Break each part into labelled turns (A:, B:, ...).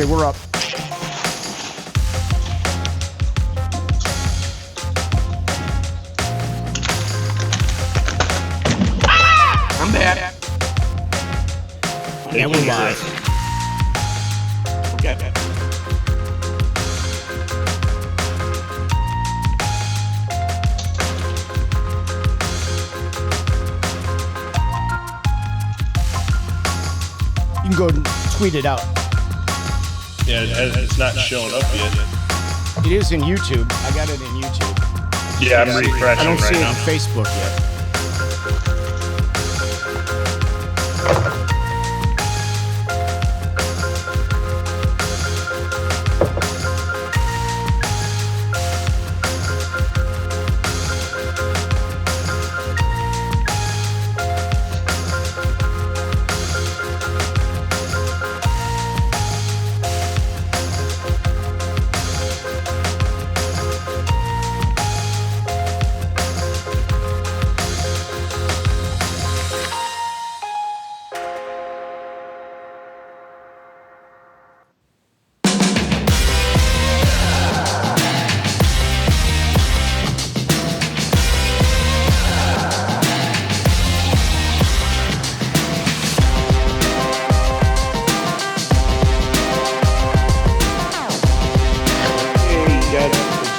A: Okay, we're up.
B: I'm back.
A: And we're live.
B: Okay.
A: You can go and tweet it out.
C: Yeah, it's not showing up yet.
A: It is in YouTube. I got it in YouTube.
C: Yeah, I'm refreshing
A: I don't see
C: right
A: it
C: now.
A: on Facebook yet.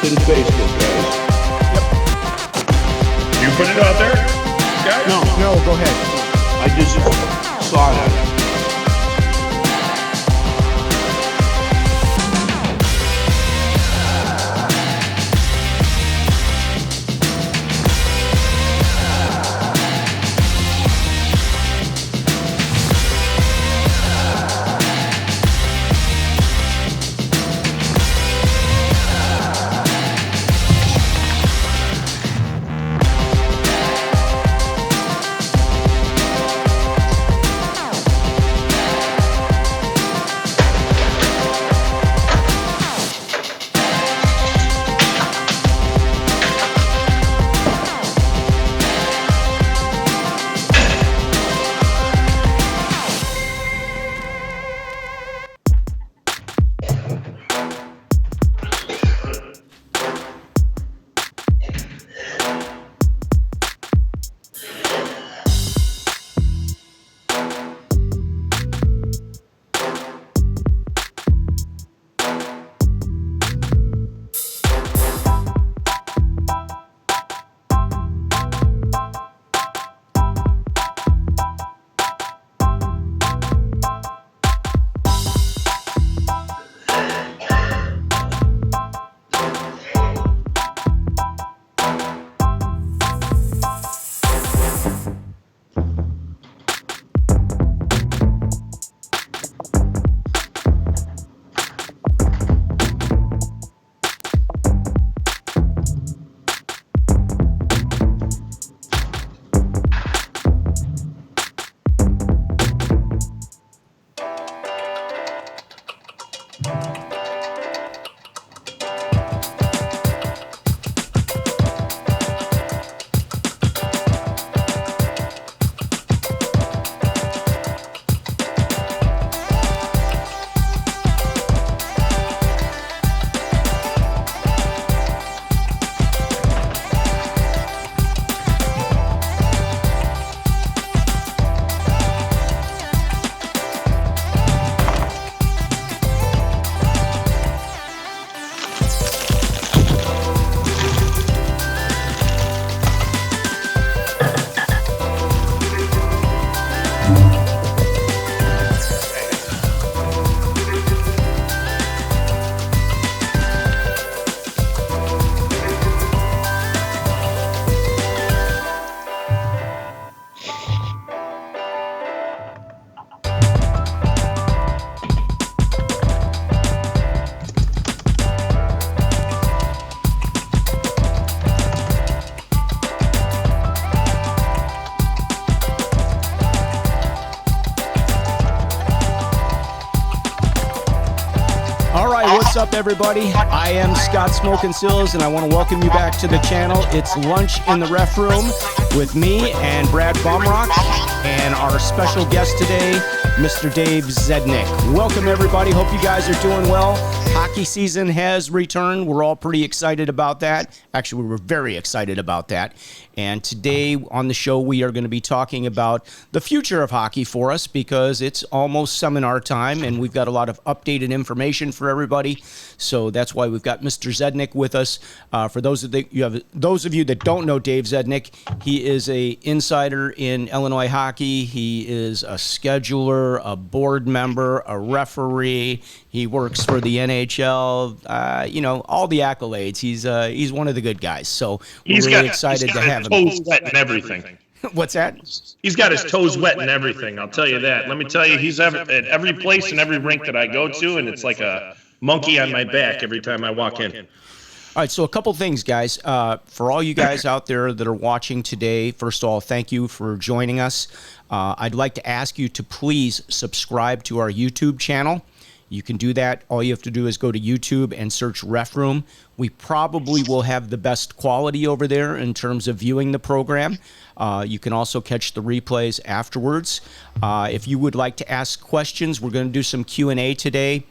B: In Facebook, guys.
C: You put it out there, guys?
A: No, go ahead.
B: I just saw that.
A: What's up, everybody? I am Scott Smokin' Sills, and I want to welcome you back to the channel. It's lunch in the ref room, with me and Brad Bumrock and our special guest today, Mr. Dave Zednik. Welcome, everybody. Hope you guys are doing well. Hockey season has returned. We're all pretty excited about that. Actually, we were very excited about that. And today on the show, we are going to be talking about the future of hockey for us because it's almost seminar time and we've got a lot of updated information for everybody. So that's why we've got Mr. Zednik with us. For those of you that don't know Dave Zednik, he is a insider in Illinois hockey. He is a scheduler, a board member, a referee. He works for the NHL. All the accolades. He's one of the good guys. So we're really excited to have him.
C: Toes wet and everything.
A: What's that?
C: He's got his toes wet and everything. I'll tell you that. Let me tell you, he's at every place and every rink that I go to, and it's like a monkey on my back every time I walk in.
A: All right, so a couple things, guys. For all you guys out there that are watching today, first of all, thank you for joining us. I'd like to ask you to please subscribe to our YouTube channel. You can do that. All you have to do is go to YouTube and search Ref Room. We probably will have the best quality over there in terms of viewing the program. You can also catch the replays afterwards. If you would like to ask questions, we're going to do some Q&A today.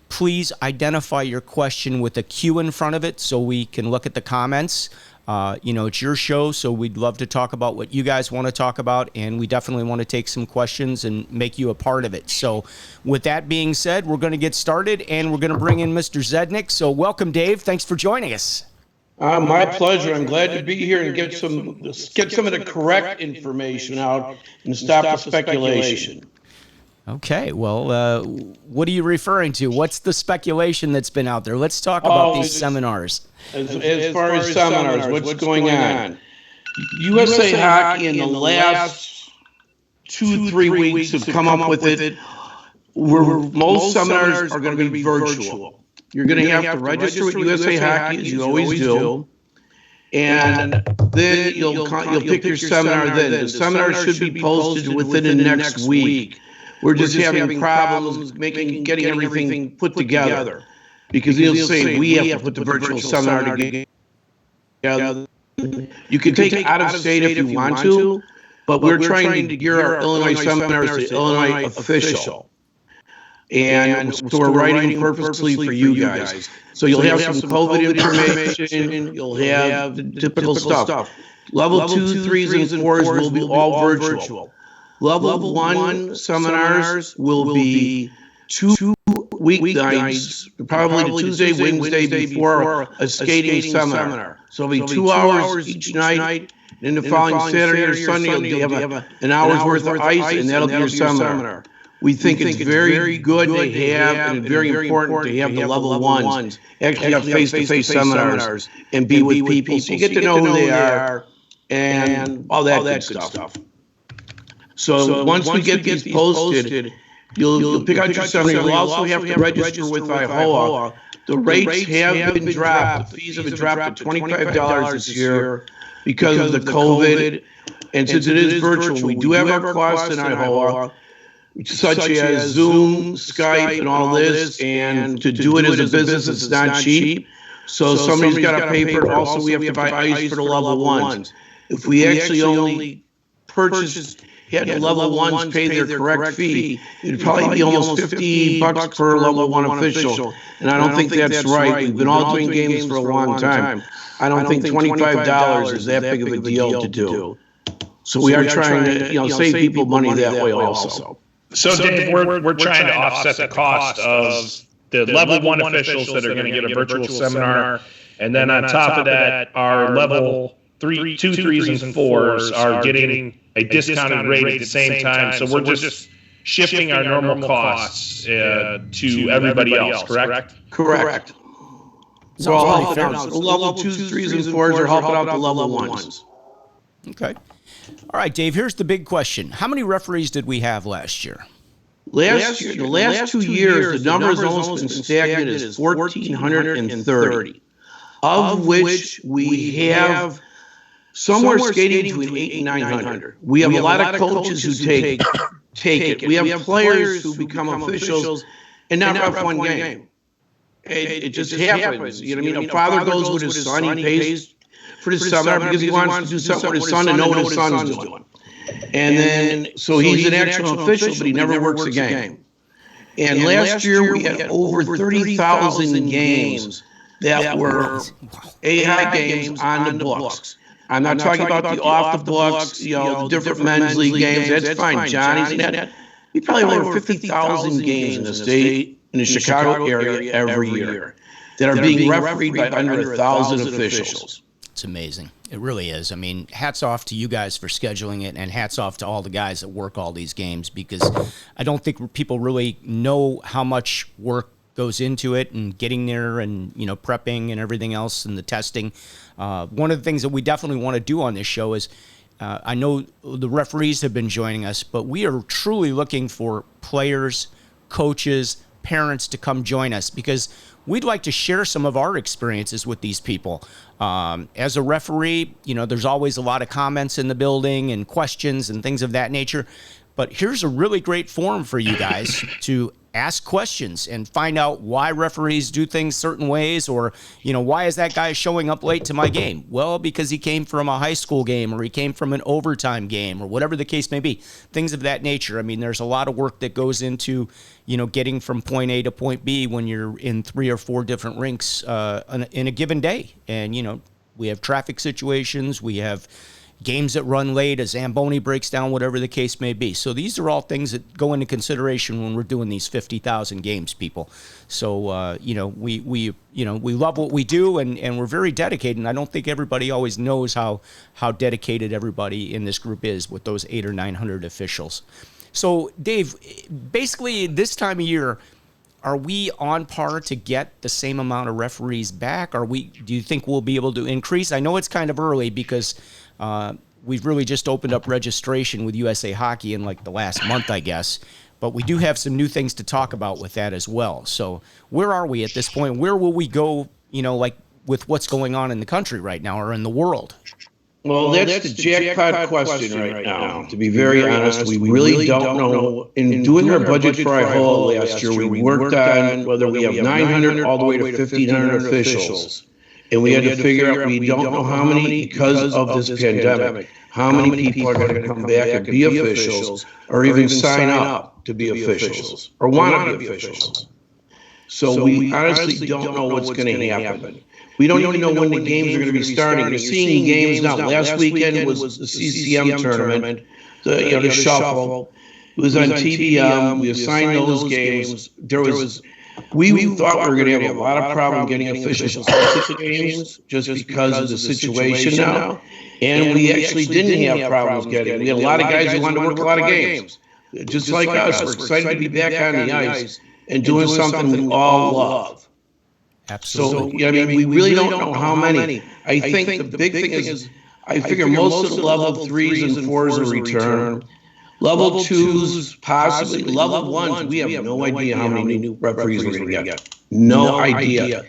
A: Please identify your question with a Q in front of it so we can look at the comments. It's your show, so we'd love to talk about what you guys want to talk about, and we definitely want to take some questions and make you a part of it. So with that being said, we're going to get started, and we're going to bring in Mr. Zednik. So welcome, Dave. Thanks for joining us.
B: My pleasure. I'm glad to be here and get some of the correct information out and stop the speculation.
A: Okay, well, what are you referring to? What's the speculation that's been out there? Let's talk about these seminars.
B: As far as seminars, what's going on? USA Hockey in the last 2-3 weeks have come up with it where most seminars are going to be virtual. You're going to have to register with USA Hockey, as you always do, and then you'll pick your seminar then. The seminar should be posted within the next week. We're just having problems getting everything put together. Because you'll say we have to put the virtual seminar together. You can take it out of state if you want to, but we're trying to gear our Illinois seminars to Illinois official. And so we're writing purposely for you guys. So you'll have some COVID information, you'll have the typical stuff. Level 2, 3s, and 4s will be all virtual. Level 1 seminars will be 2 weeknights, probably Tuesday, Wednesday before a skating seminar. So it'll be 2 hours each night. Then the following Saturday or Sunday, you'll have an hour's worth of ice, and that'll be your seminar. We think it's very good to have and very important to have the level 1s actually have face-to-face seminars and be with people so you get to know who they are and all that good stuff. So once we get these posted, you'll pick out your seminar. You'll also have to register with IHOA. The rates have been dropped. The fees have been dropped to $25 this year because of the COVID. And since it is virtual, we do have our costs in IHOA, such as Zoom, Skype, and all this. And to do it as a business, it's not cheap. So somebody's got to pay for it. Also, we have to buy ice for the level 1s. If we actually only had the level 1s pay their correct fee, it'd probably be almost $50 per level 1 official. And I don't think that's right. We've been all doing games for a long time. I don't think $25 is that big of a deal to do. So we are trying to save people money that way also.
C: So Dave, we're trying to offset the cost of the level 1 officials that are going to get a virtual seminar. And then on top of that, our level 2, 3s, and 4s are getting a discounted rate at the same time. So we're just shifting our normal costs to everybody else, correct?
B: Correct. So all helping out. The level 2s, 3s, and 4s are helping out the level 1s.
A: Okay. All right, Dave, here's the big question. How many referees did we have last year?
B: The last 2 years, the number has almost been stagnant as 1,430, of which we have somewhere skating between 800 and 900. We have a lot of coaches who take it. We have players who become officials and not ref one game. It just happens. You know what I mean? A father goes with his son, he pays for the seminar because he wants to do something with his son to know what his son's doing. And then, so he's an actual official, but he never works a game. And last year we had over 30,000 games that were AI games on the books. I'm not talking about the off the books, the different men's league games. That's fine. Johnny's in that. We probably have over 50,000 games in the state, in the Chicago area every year that are being refereed by under 1,000 officials.
A: It's amazing. It really is. I mean, hats off to you guys for scheduling it, and hats off to all the guys that work all these games, because I don't think people really know how much work goes into it and getting there and, prepping and everything else and the testing. One of the things that we definitely want to do on this show is, I know the referees have been joining us, but we are truly looking for players, coaches, parents to come join us, because we'd like to share some of our experiences with these people. As a referee, there's always a lot of comments in the building and questions and things of that nature. But here's a really great forum for you guys to ask questions and find out why referees do things certain ways, or, why is that guy showing up late to my game? Well, because he came from a high school game, or he came from an overtime game, or whatever the case may be, things of that nature. I mean, there's a lot of work that goes into, getting from point A to point B when you're in 3 or 4 different rinks in a given day. And, we have traffic situations, we have games that run late, a Zamboni breaks down, whatever the case may be. So these are all things that go into consideration when we're doing these 50,000 games, people. So, we love what we do, and we're very dedicated. And I don't think everybody always knows how dedicated everybody in this group is with those 800 or 900 officials. So, Dave, basically this time of year, are we on par to get the same amount of referees back? Do you think we'll be able to increase? I know it's kind of early because we've really just opened up registration with USA Hockey in like the last month, I guess. But we do have some new things to talk about with that as well. So where are we at this point? Where will we go, with what's going on in the country right now or in the world?
B: Well, that's the jackpot question right now. To be very honest, we really don't know. In doing our budget for our whole last year, we worked on whether we have 900 all the way to 1,500 officials. And we had to figure out, we don't know how many, because of this pandemic, how many people are going to come back and be officials, or even sign up to be officials, or want to be officials. So we honestly don't know what's going to happen. We don't even know when the games are going to be starting. You're seeing games now. Last weekend was the CCM tournament, the shuffle. It was on TVM. We assigned those games. We thought we were going to have a lot of problem getting officials to games just because of the situation now. And we actually didn't have problems getting. We had a lot of guys who wanted to work a lot of games. Just like us, we're excited to be back on the ice and doing something we all love.
A: Absolutely.
B: So, we really don't know how many. I think the big thing is, I figure most of the level 3s and 4s will return. Level 2s, possibly. Level 1s, we have no idea how many new referees we're going to get. No idea.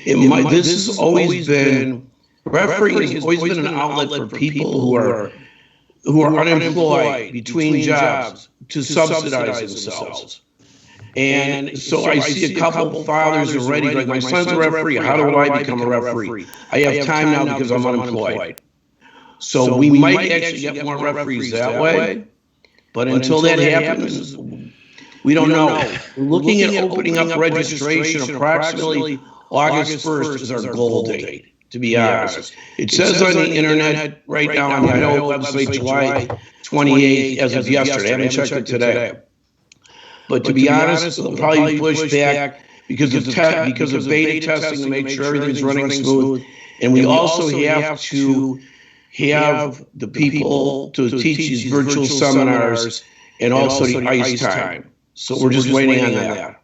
B: This has always been, refereeing has always been an outlet for people who are unemployed between jobs to subsidize themselves. And so I see a couple fathers already, like, my son's a referee. How do I become a referee? I have time now because I'm unemployed. So we might actually get more referees that way. But until that happens, we don't know. We're looking at opening up registration approximately August 1st is our goal date, to be honest. It says on the internet right now on the website July 28th as of yesterday. I haven't checked it today. But to be honest, it'll probably be pushed back because of beta testing to make sure everything's running smooth. And we also have to have the people to teach these virtual seminars and also the ice time. So we're just waiting on that.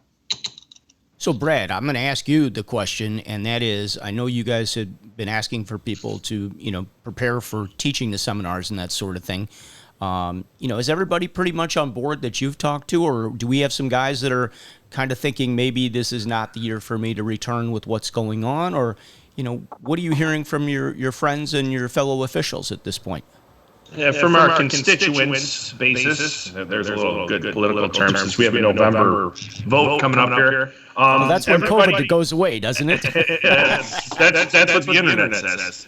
A: So, Brad, I'm going to ask you the question, and that is, I know you guys had been asking for people to, prepare for teaching the seminars and that sort of thing. Is everybody pretty much on board that you've talked to, or do we have some guys that are kind of thinking maybe this is not the year for me to return with what's going on? Or, what are you hearing from your friends and your fellow officials at this point?
C: From our constituents basis, there's a little good political term since we have a November vote coming up here.
A: Well, that's when COVID goes away, doesn't it?
C: That's what the internet says.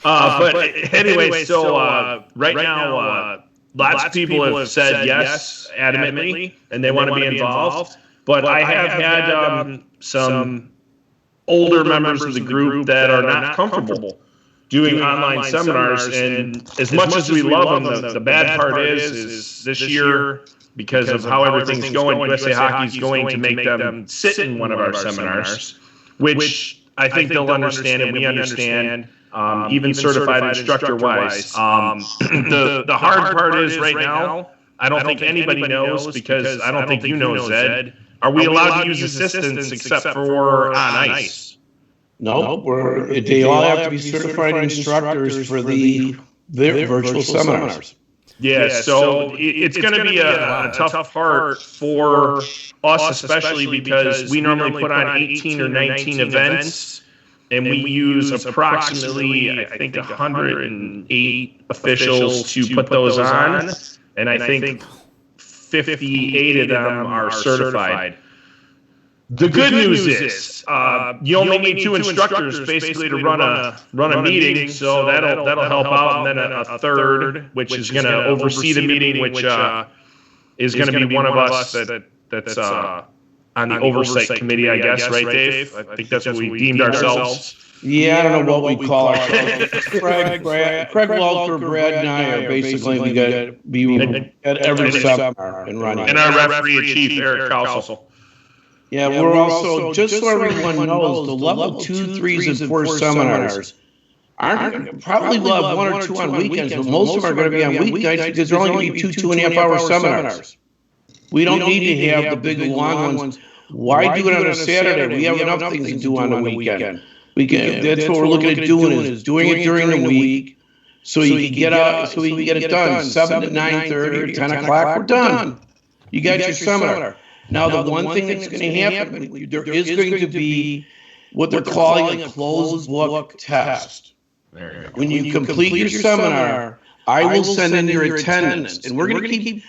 C: But anyway, so right now, lots of people have said yes adamantly, and they want to be involved. But I have had some older members of the group that are not comfortable doing online seminars, and as much as we love them, the bad part is this year, because of how everything's going, USA Hockey's going to make them sit in one of our seminars, which I think they'll understand and we understand, even certified instructor-wise. The hard part is right now, I don't think anybody knows, because I don't think you know, Zed, are we allowed to use assistants except for on ice?
B: No, they all have to be certified instructors for the virtual seminars.
C: Yeah, so it's going to be a tough part for us, especially because we normally put on 18 or 19 events, and we use approximately, I think, 108 officials to put those on, and I think 58 of them are certified. The good news is you only need 2 instructors basically to run a meeting, so that'll help out, and then a third, which is going to oversee the meeting, which is going to be one of us that's on the oversight committee, I guess, right, Dave? I think that's what we deemed ourselves.
B: Yeah, I don't know what we call ourselves. Craig Walter, Brad, and I are basically we got to be at every seminar and running.
C: And our referee chief, Eric Kousel.
B: Yeah, we're also, just so everyone knows, the level 2, 3s, and 4 seminars probably will have 1 or 2 on weekends, but most of them are going to be on weeknights because they're only going to be 2.5 hour seminars. We don't need to have the big long ones. Why do it on a Saturday? We have enough things to do on the weekend. That's what we're looking at doing, is doing it during the week, so you can get out, so we can get it done. 7 to 9:30 or 10 o'clock, we're done. You got your seminar. Now, the one thing that's going to happen, there is going to be what they're calling a closed book test. When you complete your seminar, I will send in your attendance, and we're going to keep,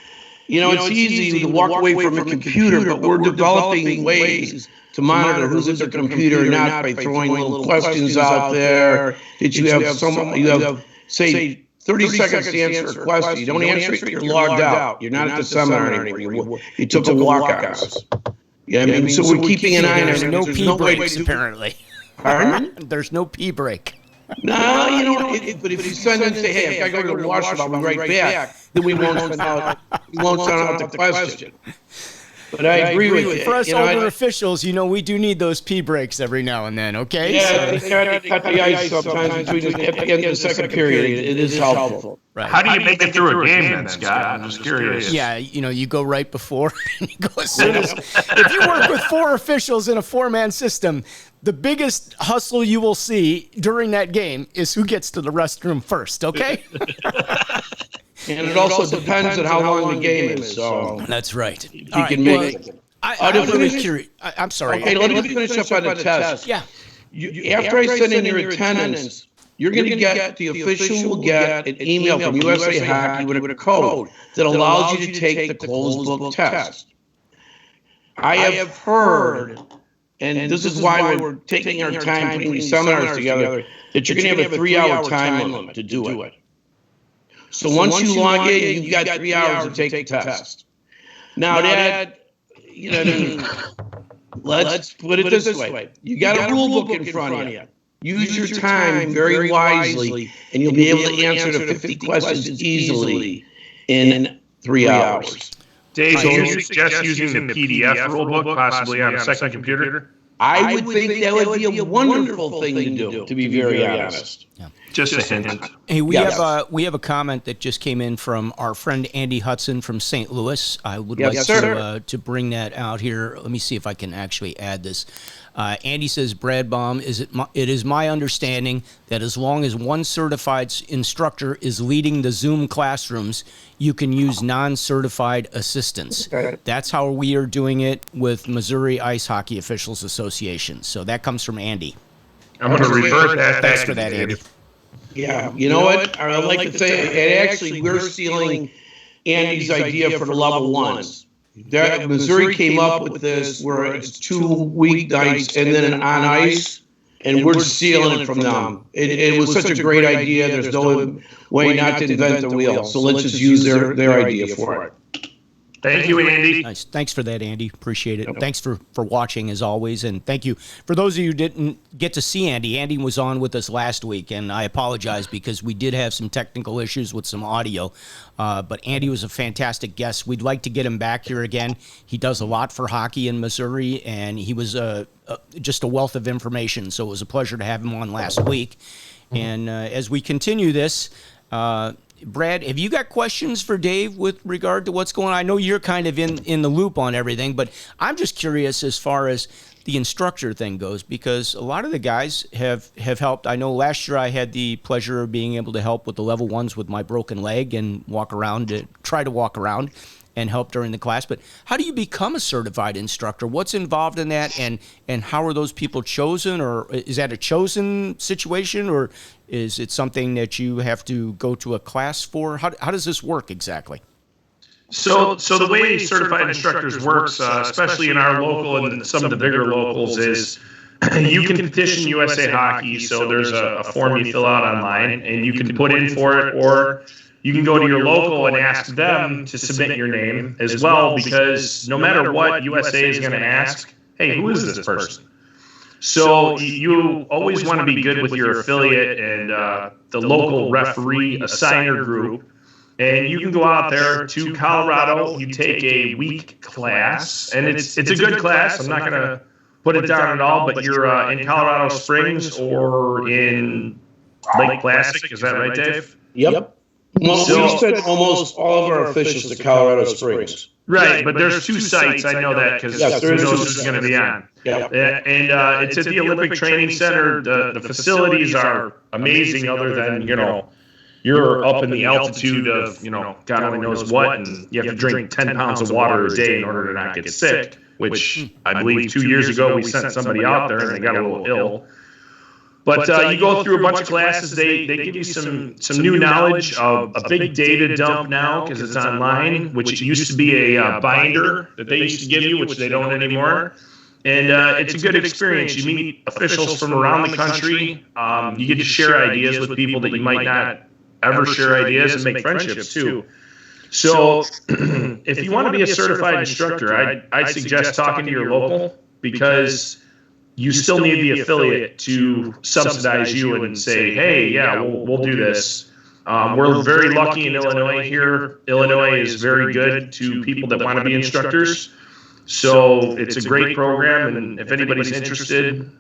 B: it's easy to walk away from a computer, but we're developing ways to monitor who's at their computer or not by throwing little questions out there. That you have, say, 30 seconds to answer a question. You don't answer it, you're logged out. You're not at the seminar anymore. You took a walk on us. Yeah, I mean, so we're keeping an eye on it.
A: There's no pee breaks, apparently.
B: Pardon?
A: There's no pee break.
B: No, but if you send and say, hey, if I go to the washroom, I'll be right back, then we won't send out the question. But I agree with you.
A: For us older officials, we do need those pee breaks every now and then, okay?
B: Yeah, they try to cut the ice sometimes between at the end of the second period. It is helpful.
C: Right. How do you make it through a game then, Scott? I'm just curious.
A: Yeah, you go right before and you go as soon as. If you work with 4 officials in a 4-man system, the biggest hustle you will see during that game is who gets to the restroom first, okay?
B: And it also depends on how long the game is. So
A: that's right.
B: You can make it.
A: I'm really curious. I'm sorry.
B: Okay, let me finish up on the test.
A: Yeah.
B: After I send in your attendance, you're going to get, the official will get an email from USA Hockey with a code that allows you to take the closed book test. I have heard, and this is why we're taking our time putting these seminars together, that you're going to have a 3-hour time limit to do it. So once you log in, you got 3 hours to take the test. Now that, let's put it this way. You got a rule book in front of you. Use your time very wisely, and you'll be able to answer the 50 questions easily in 3 hours.
C: Dave, do you suggest using the PDF rulebook possibly on a second computer?
B: I would think that would be a wonderful thing to do, to be very honest.
A: Yeah.
C: Just a hint.
A: Hey, we have a comment that just came in from our friend Andy Hudson from St. Louis. I would like to bring that out here. Let me see if I can actually add this. Andy says, Brad Baum, it is my understanding that as long as one certified instructor is leading the Zoom classrooms, you can use non-certified assistants. That's how we are doing it with Missouri Ice Hockey Officials Association. So that comes from Andy.
C: I'm going to revert that.
A: Thanks for that, Andy.
B: Yeah, you know what? I like to say, and actually, we're stealing Andy's idea for the level ones. Missouri came up with this where it's 2 weeknights and then on ice, and we're stealing it from them. It was such a great idea. There's no way not to invent the wheel. So let's just use their idea for it.
C: Thank you, Andy.
A: Nice. Thanks for that, Andy. Appreciate it. Yep. Thanks for watching, as always. And thank you. For those of you who didn't get to see Andy, Andy was on with us last week, and I apologize because we did have some technical issues with some audio. But Andy was a fantastic guest. We'd like to get him back here again. He does a lot for hockey in Missouri, and he was just a wealth of information. So it was a pleasure to have him on last week. And as we continue this, Brad, have you got questions for Dave with regard to what's going on? I know you're kind of in the loop on everything, but I'm just curious as far as the instructor thing goes, because a lot of the guys have helped. I know last year I had the pleasure of being able to help with the level ones with my broken leg and try to walk around and help during the class. But how do you become a certified instructor? What's involved in that, and how are those people chosen? Or is that a chosen situation, or is it something that you have to go to a class for? How does this work exactly?
C: So the way certified instructors works, especially in our local and some of the bigger locals, is you can petition USA Hockey. So there's a form you fill out online, and you can put in for it, or you can go to your local and ask them to submit your name as well, because no matter what, USA is going to ask, hey, who is this person? So you always want to be good with your affiliate and the local referee assigner group. And you can go out there to Colorado, you take a week class, and it's a good class. I'm not going to put it down at all, but you're in Colorado Springs or in Lake Placid. Is that right, Dave?
B: Yep. Well, we sent almost all of our officials to Colorado Springs.
C: Right, but there's 2 sites. I know that because who knows who's going to be on.
B: Yep.
C: And it's at the Olympic Training Center. The facilities are amazing, other than, you're up in the altitude of, God only knows what, and you have to drink 10 pounds of water a day in order to not get sick, which I believe 2 years ago we sent somebody out there and they got a little ill. But you go through a bunch of classes. They give you some new knowledge, a big data dump now because it's online, which it used to be a binder that they used to give you, which they don't anymore. And it's a good experience. You meet officials from around the country. You get to share ideas with people that you might not ever share ideas, and make friendships too. So if you want to be a certified instructor, I'd suggest talking to your local, because you still need the affiliate to subsidize you and say, hey, yeah, we'll do this. We're very lucky in Illinois here. Illinois is very good to people that want to be instructors. So it's a great program, and if anybody's interested,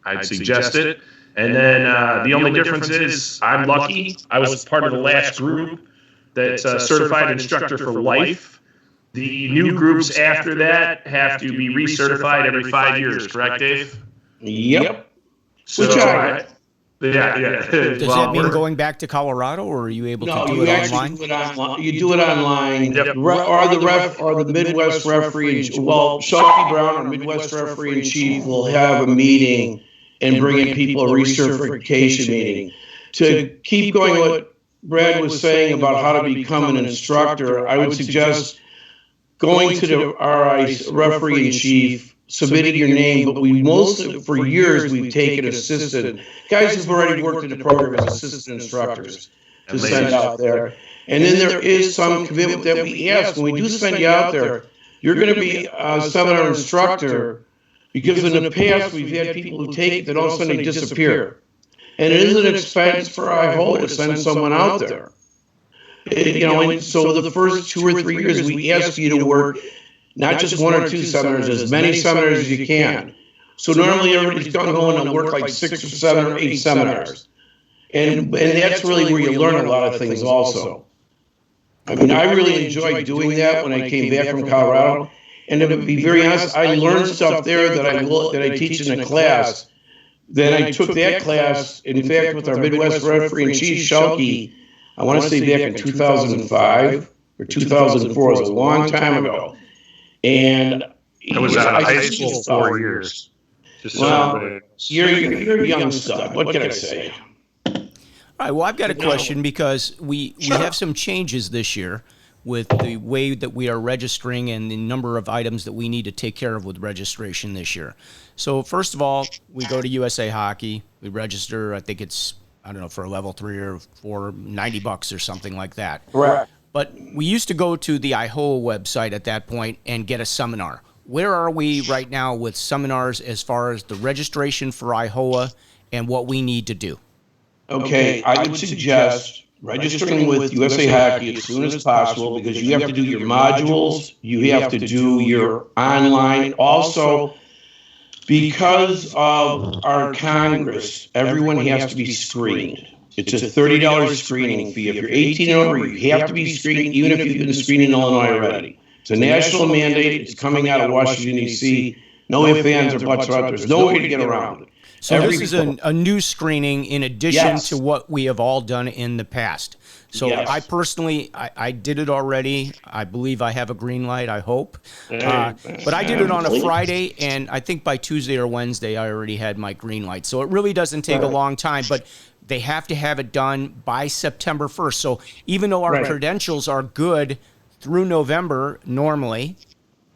C: I'd suggest it. And then the only difference is I'm lucky. I was part of the last group that's certified instructor for life. The new groups after that have to be recertified every 5 years, correct, Dave?
B: Yep.
C: So, yeah.
A: Does that mean going back to Colorado, or are you able to do it online?
B: You do it online. Yep. Or the Midwest referee. Shelby Brown, our Midwest referee in chief, will have a meeting and bring in people, a recertification meeting. To keep going what Brad was saying about how to become an instructor, I would suggest going to the RI referee in chief, submitting your name, but for years, we've taken assistant guys who've already worked in the program as assistant instructors to send out there. And then there is some commitment that we ask. When we do send you out there, you're going to be a seminar instructor, because in the past, we've had people who take it, then all of a sudden they disappear. And it is an expense for IHO to send someone out there. And so the first 2 or 3 years, we ask you to work not just 1 or 2 seminars, as many seminars as you can. So normally everybody's going to go and work like 6 or 7 or 8 seminars. And that's really where you learn a lot of things also. I mean, I really enjoyed doing that when I came back from Colorado. And to be very honest, I learned stuff there that I teach in a class. Then I took that class, in fact, with our Midwest referee in chief, Shelky, I want to say back in 2005 or 2004. It was a long time ago. And
C: I was out of high school 4 years.
B: Well, you're a young stud. What can I say?
A: All right. Well, I've got a question because we have some changes this year with the way that we are registering and the number of items that we need to take care of with registration this year. So first of all, we go to USA Hockey. We register. I think it's, I don't know, for a level 3 or 4, $90 or something like that.
B: Correct.
A: But we used to go to the IHOA website at that point and get a seminar. Where are we right now with seminars as far as the registration for IHOA and what we need to do?
B: Okay, I would suggest registering with USA Hockey as soon as possible because you have to do your modules, you have to do your online. Also, because of our Congress, everyone has to be screened. It's a $30 screening fee. If you're 18 and over, you have to be screened, even if you've been screened in Illinois already. It's a national mandate. It's coming out of Washington, D.C. No ifs, ands, or buts about it. There's no way to get around it.
A: So this is a new screening in addition to what we have all done in the past. So I personally, I did it already. I believe I have a green light, I hope. But I did it on a Friday, and I think by Tuesday or Wednesday, I already had my green light. So it really doesn't take a long time, but they have to have it done by September 1st. So even though our credentials are good through November normally,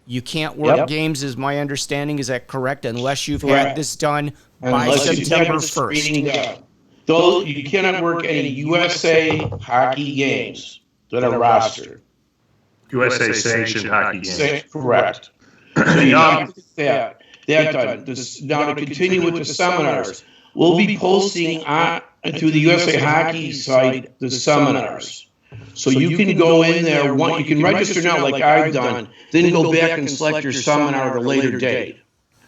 A: you can't work games, is my understanding. Is that correct? Unless you've had this done by September 1st.
B: Though you cannot work any USA hockey games that are rostered.
C: USA sanctioned hockey games.
B: Correct. So you have to get that done. Now to continue with the seminars, we'll be posting through the USA Hockey site the seminars. So you can go in there, you can register now like I've done, then go back and select your seminar at a later date.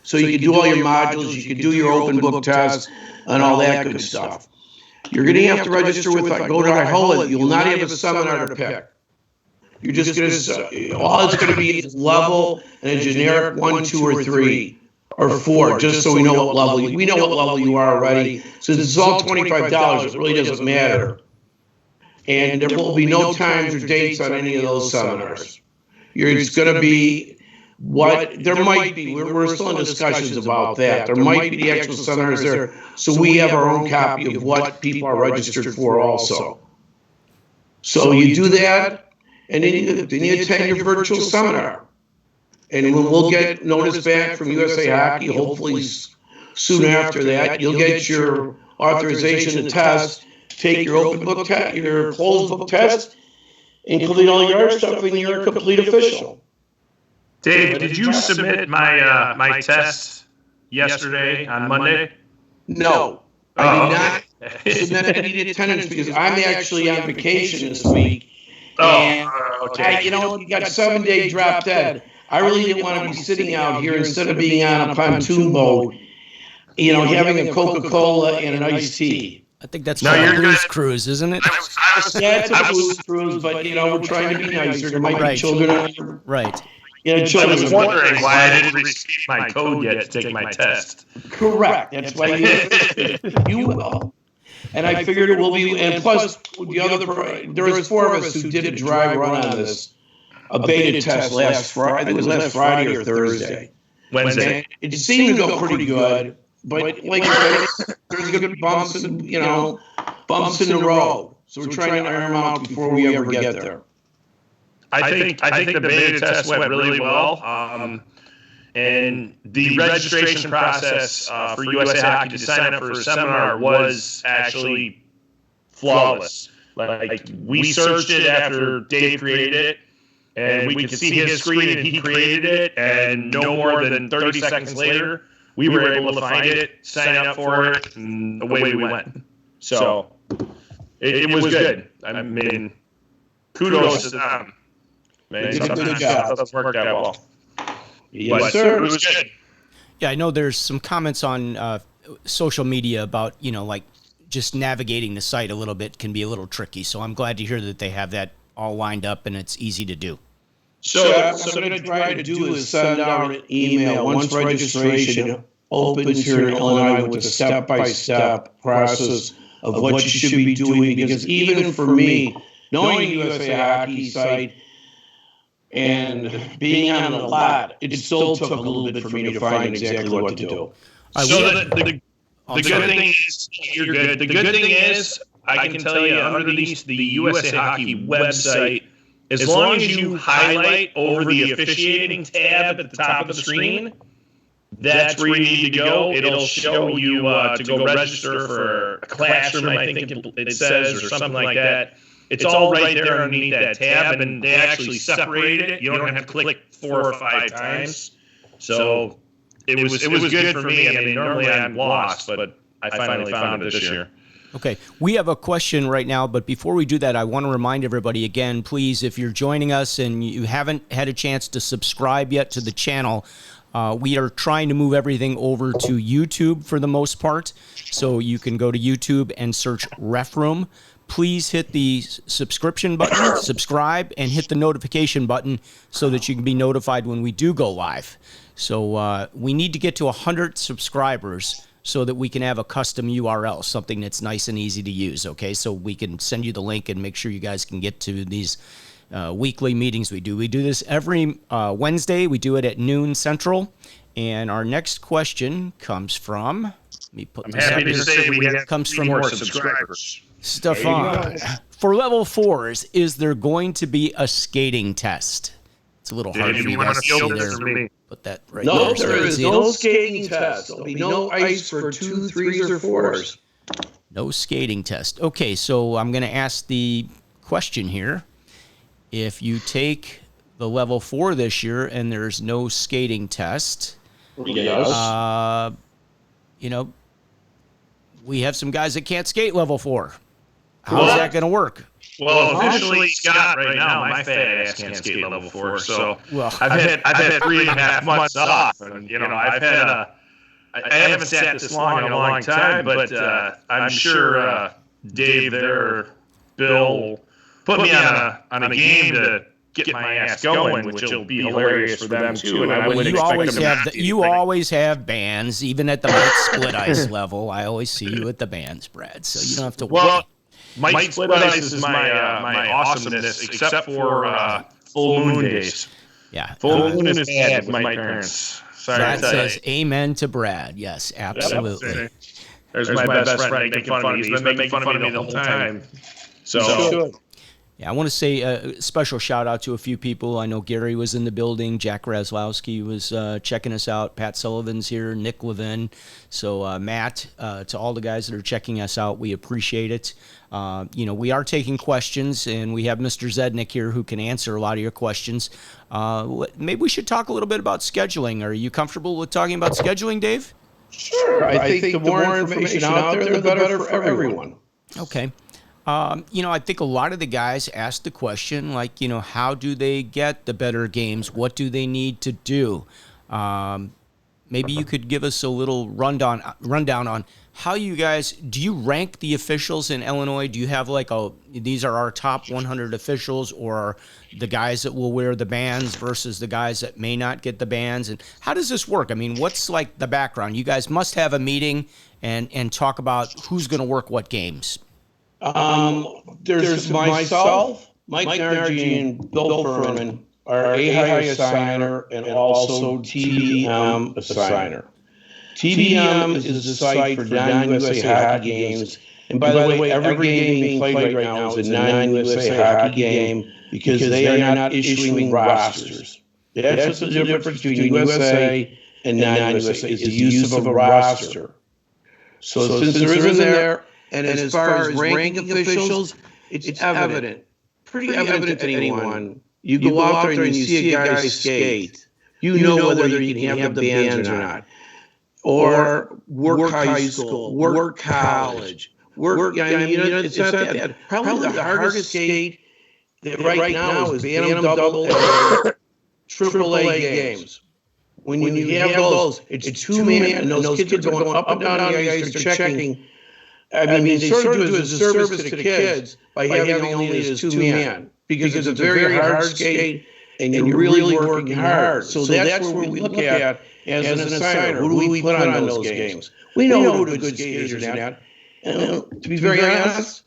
B: So you can do all your modules, you can do your open book tests, and all that good stuff. You're going to have to register with, go to IHOA, you will not have a seminar to pick. You're just going to, all it's going to be is level and a generic 1, 2, or 3, or 4, just so we know what level, we know what level you are already. Since it's all $25, it really doesn't matter. And there will be no times or dates on any of those seminars. It's going to be there might be, we're still in discussions about that. There might be the actual seminars there, so we have our own copy of what people are registered for also. So you do that, and then you attend your virtual seminar. And we'll get notice back from USA Hockey, hopefully soon after that. You'll get your authorization to test, take your open book test, your closed book test, including all your art stuff, and you're a complete official.
C: Dave, did you submit my my test yesterday on Monday?
B: No, I did not submit any attendance because I'm actually on vacation this week. Okay. You got 7-day drop dead. I really didn't want to be sitting out here instead of being on a pontoon boat, having a Coca-Cola and an iced tea.
A: I think that's called a blues cruise, isn't it?
B: Yeah, it's a blues cruise, but we're trying to be nicer. There might be children on here.
A: Right.
C: I was wondering why I didn't receive my code yet to take my test.
B: Correct. That's why you will. And I figured it will be. And plus, there was 4 of us who did a dry run on this, a beta test last Friday. I think it was last Friday or Thursday.
C: Wednesday.
B: It seemed to go pretty good, but like I said, there's going to be bumps in the road. So we're trying to iron them out before we ever get there.
C: I think the beta test went really well, and the registration process for USA Hockey to sign up for a seminar was actually flawless. Like we searched it after Dave created it, and we could see his screen and he created it, and no more than 30 seconds later, we were able to find it, sign up for it, and away we went. So it was good. I mean, kudos to them. Man,
B: did a good job.
C: It doesn't work that well.
B: Yes, sir.
C: It was good.
A: Yeah, I know there's some comments on social media about, like just navigating the site a little bit can be a little tricky. So I'm glad to hear that they have that all lined up and it's easy to do.
B: So what I'm going to try to do is send out an email once registration opens here in Illinois with a step-by-step process of what you should be doing. Because even for me, knowing the USA Hockey site, and being on a lot, it still took a little bit for me to find exactly what to do.
C: So the good thing is you're good. The good thing is I can tell you underneath the USA Hockey website, as long as you highlight over the officiating tab at the top of the screen, that's where you need to go. It'll show you to go register for a classroom, I think it says, or something like that. It's all right there underneath that tab, and they actually separated it. You don't have to click 4 or 5 times. So it was good for me. I mean, normally I'm lost, but I finally found it this year.
A: Okay, we have a question right now, but before we do that, I want to remind everybody again, please, if you're joining us and you haven't had a chance to subscribe yet to the channel, we are trying to move everything over to YouTube for the most part, so you can go to YouTube and search Ref Room. Please hit the subscription button, subscribe, and hit the notification button so that you can be notified when we do go live. So we need to get to 100 subscribers so that we can have a custom URL, something that's nice and easy to use, okay? So we can send you the link and make sure you guys can get to these weekly meetings we do. We do this every Wednesday. We do it at noon Central. And our next question comes from, let me put
C: I'm
A: this
C: happy
A: up
C: to
A: here.
C: say we have
A: Comes
C: 3
A: from
C: more subscribers.
A: Stefan. For level 4s, is there going to be a skating test? It's a little hard for you guys to see there. Put that right
B: No,
A: there.
B: there is no skating test. There'll be no ice for 2, 3s, or 4s.
A: No skating test. Okay, so I'm going to ask the question here. If you take the level 4 this year and there's no skating test,
B: Yes.
A: you know, we have some guys that can't skate level 4. How's that going to work?
C: Well, officially, Scott, right now, my fat ass can't skate level 4. So I've had 3.5 months off, and I haven't sat this long in a long time. But I'm sure Dave there, Bill, put me on a game to get my ass going, which will be hilarious for them too. And I wouldn't expect them to.
A: You always have bands, even at the Mike Split Ice level. I always see you at the bands, Brad. So you don't have to worry.
C: Well, Mike Split Ice is my awesomeness, except for full moon days.
A: Yeah,
C: Full moon is bad with my parents. Sorry,
A: that says amen to Brad. Yes, absolutely.
C: There's my best friend making fun of me. He's been making fun of me the whole time. So.
A: Yeah, I want to say a special shout out to a few people. I know Gary was in the building. Jack Raslowski was checking us out. Pat Sullivan's here. Nick Levin. So Matt, to all the guys that are checking us out, we appreciate it. We are taking questions, and we have Mr. Zednik here who can answer a lot of your questions. Maybe we should talk a little bit about scheduling. Are you comfortable with talking about scheduling, Dave?
B: Sure. I think the more information out there, the better for everyone.
A: Okay. I think a lot of the guys ask the question, like, how do they get the better games? What do they need to do? Maybe you could give us a little rundown on how you guys, do you rank the officials in Illinois? Do you have these are our top 100 officials, or the guys that will wear the bands versus the guys that may not get the bands? And how does this work? I mean, what's like the background? You guys must have a meeting and talk about who's going to work what games.
B: There's myself, Mike Nargi, and Bill Furman, our AHI assigner, and also TBM assigner. TBM is the site for non-USA hockey games. And by the way, every game being played right now is a non-USA hockey game because they are not issuing rosters. That's what's the difference between USA and non-USA, is the use of a roster. So since there isn't there, and as far as ranking officials, it's evident, pretty evident to anyone. You go out there and you see a guy skate, you know whether you can have the bands or not. Or work high school, work college, it's not that. Probably the hardest skate that right now is Bantam double and triple A games. When you have those, it's 2-man, and those kids are going up and down the ice, they're checking. I mean, they sort of do it as a service to the kids by having only as 2-man, because it's a very hard skate and you're really working hard. So that's where we look at as an assigner. Who do we put on those games? We know who the good skaters are at. And to be very honest,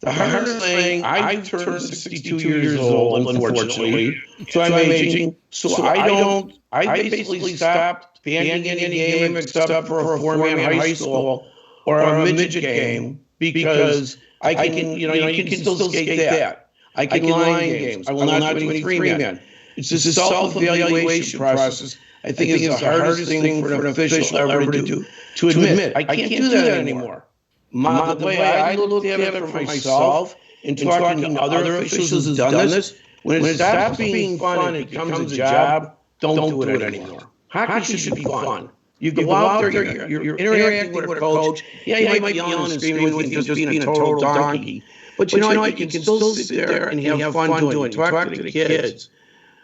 B: the hardest thing, I turned 62 years old, unfortunately, so I'm aging. So I basically stopped banding any game except for a 4-man high school or a midget game, because I can, you can still skate that. I can line games. I will not do any three-man. It's a self-evaluation process. I think it's the hardest thing for an official ever to do, to admit, I can't do that anymore. The way I looked at it for myself and talking to other officials who's done this, when it stops being fun and becomes a job, don't do it anymore. Hockey should be fun. You go out there, you're interacting with a coach. Yeah, you might be yelling and screaming with him, just being a total donkey. But you know what? You can still sit there and have fun doing it. Talk to the kids.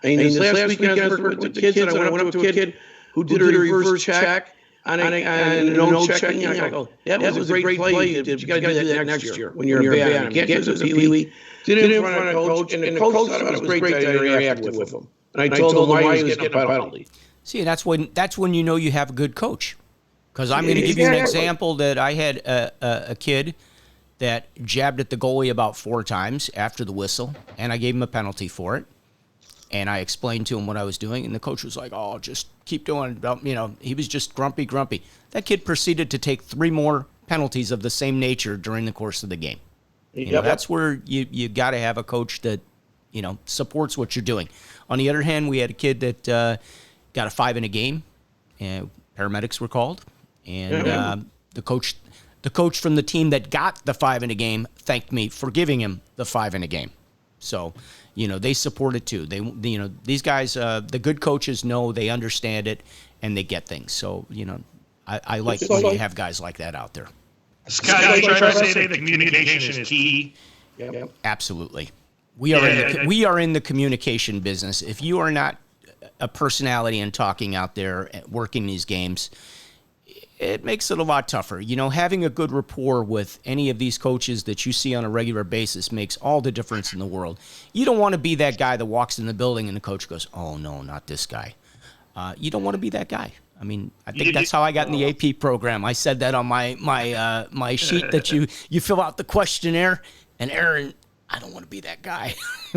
B: I mean, this last weekend I was working with the kids, and I went up to a kid who did a reverse check on no checking. And I go, that was a great play you did, but you got to do that next year when you're a band. You can't do it as a peewee. Did it in front of a coach, and the coach thought it was great that I interacted with him. And I told him why he was getting a penalty.
A: See, that's when you know you have a good coach. Because I'm going to give you an example that I had a kid that jabbed at the goalie about 4 times after the whistle, and I gave him a penalty for it. And I explained to him what I was doing, and the coach was like, "Oh, just keep doing it." He was just grumpy. That kid proceeded to take 3 more penalties of the same nature during the course of the game. That's where you got to have a coach that supports what you're doing. On the other hand, we had a kid that got a 5 in a game, and paramedics were called, and the coach from the team that got the 5 in a game thanked me for giving him the 5 in a game. So, they support it too. These guys, the good coaches know, they understand it, and they get things. So, I like when you have guys like that out there.
C: Scott, you try to say that communication is key.
B: Yep.
A: Absolutely. We are in the communication business. If you are not a personality and talking out there, working these games, it makes it a lot tougher. Having a good rapport with any of these coaches that you see on a regular basis makes all the difference in the world. You don't want to be that guy that walks in the building and the coach goes, "Oh, no, not this guy." You don't want to be that guy. I mean, I think that's how I got in the AP program. I said that on my sheet that you fill out the questionnaire, and Aaron, I don't want to be that guy.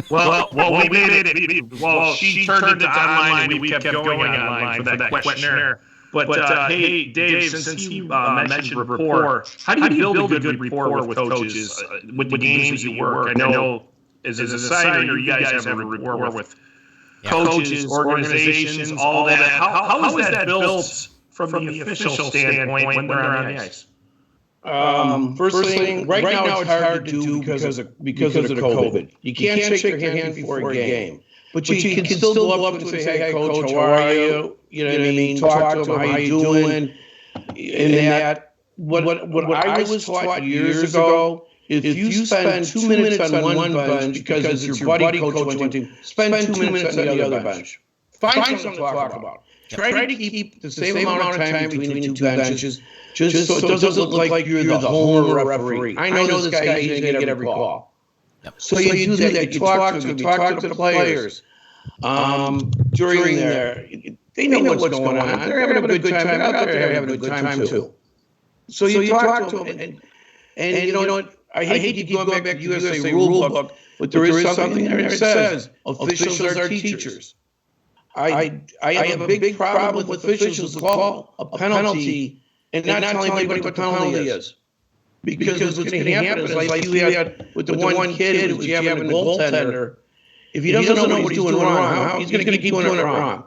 C: Well, we made it. Well, she turned it to online, and we kept going online for that questionnaire. But hey, Dave, since you mentioned rapport, how do you build a good rapport with coaches with the games that you work? I know, as a designer, you guys have a rapport with coaches, organizations, all that. How is that built from the official standpoint when they're on the ice?
B: First thing, right now it's hard to do because of the COVID. You can't shake their hand before a game. But you can still go up to them and say, "Hey, coach, how are you?" You know what I mean? Talk to them, how you doing? And that, what I was taught years ago, if you spend 2 minutes on one bench because it's your buddy coach on one team, spend 2 minutes on the other bench. Find something to talk about. Try to keep the same amount of time between the 2 benches, just so it doesn't look like you're the home referee. I know this guy isn't going to get every call. Yep. So you do that. You talk to them. You talk to the players. During there, they know what's going on. They're having a good time. They're out there having a good time too. So you talk to them, and I hate to keep going back to USA rule book, but there is something there that says officials are teachers. I have a big problem with officials who call a penalty and not telling anybody what the penalty is. Because what's going to happen is like you had with the one kid who was jabbing the goaltender. If he doesn't know what he's doing wrong, he's going to keep doing it wrong.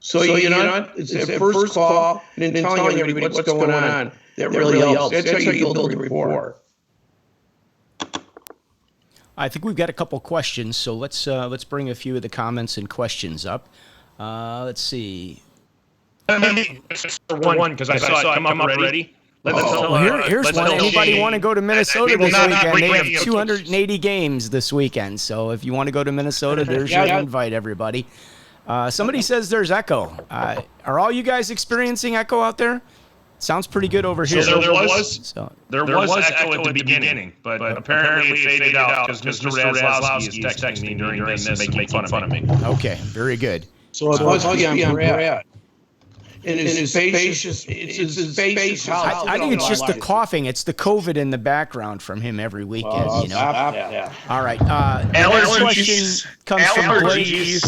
B: So it's that first call and then telling everybody what's going on. That really helps. That's how you build a rapport.
A: I think we've got a couple questions, so let's bring a few of the comments and questions up. Let's see.
C: One, because I saw it come up already.
A: Here's one. Anybody want to go to Minnesota this weekend? They have 280 games this weekend. So if you want to go to Minnesota, there's your invite, everybody. Somebody says there's echo. Are all you guys experiencing echo out there? Sounds pretty good over here.
C: So there was echo at the beginning, but apparently it faded out because Mr. Razlowski is texting me during this and making fun of me.
A: Okay, very good.
B: So it must be on Brad. And his spacious, house.
A: I think it's just the coughing. It's the COVID in the background from him every weekend.
B: Yeah.
A: All right. Allergies. Question comes from Blake.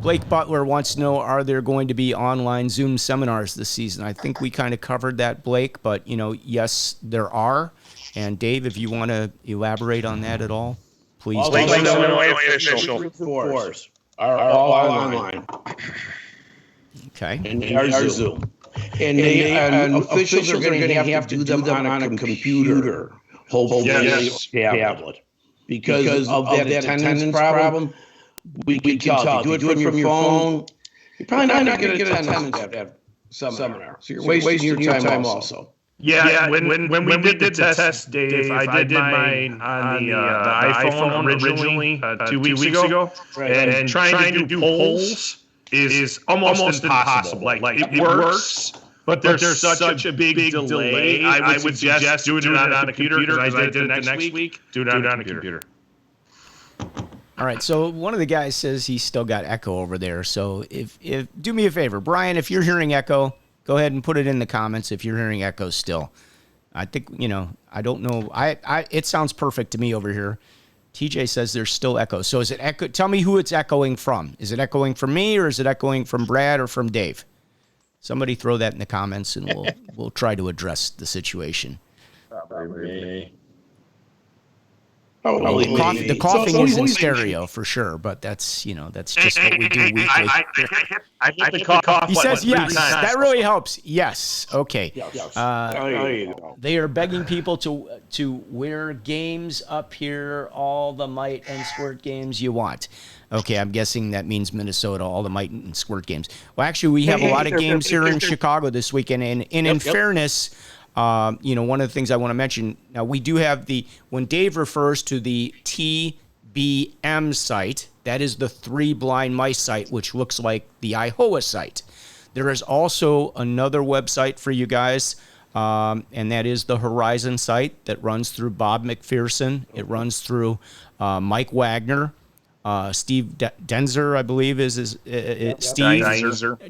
A: Blake Butler wants to know, are there going to be online Zoom seminars this season? I think we kind of covered that, Blake, but, yes, there are. And Dave, if you want to elaborate on that at all, please.
B: All Illinois official fours are all online.
A: Okay.
B: And they are Zoom. And officials are going to have to do them on a computer, hopefully tablet. Because of that attendance problem, we can tell. If you do it from your phone, you're probably not going to get attendance at that seminar. So you're wasting your time also.
C: Yeah, when we did the test, Dave, I did mine on the iPhone originally 2 weeks ago.
B: Right.
C: And trying to do polls is almost impossible. Like it works, but there's such a big delay. I would suggest doing it on a computer because I did it the next week. Do it on a computer.
A: All right, so one of the guys says he's still got echo over there. So if do me a favor, Brian, if you're hearing echo, go ahead and put it in the comments if you're hearing echo still. I think, I don't know. It sounds perfect to me over here. TJ says there's still echo. So is it echo? Tell me who it's echoing from. Is it echoing from me, or is it echoing from Brad or from Dave? Somebody throw that in the comments, and we'll try to address the situation.
C: Probably.
A: The coughing is in stereo for sure, but that's just what we do weekly.
C: I hit the cough.
A: He says yes.
C: Times.
A: That really helps. Yes. Okay.
B: Yes.
A: There you go. They are begging people to wear games up here, all the might and squirt games you want. Okay, I'm guessing that means Minnesota, all the might and squirt games. Well, actually, we have a lot of games here in Chicago this weekend, and in fairness, one of the things I want to mention, now we do have when Dave refers to the TBM site, that is the Three Blind Mice site, which looks like the IHOA site. There is also another website for you guys, and that is the Horizon site that runs through Bob McPherson. It runs through Mike Wagner. Steve Denzer, I believe, is Steve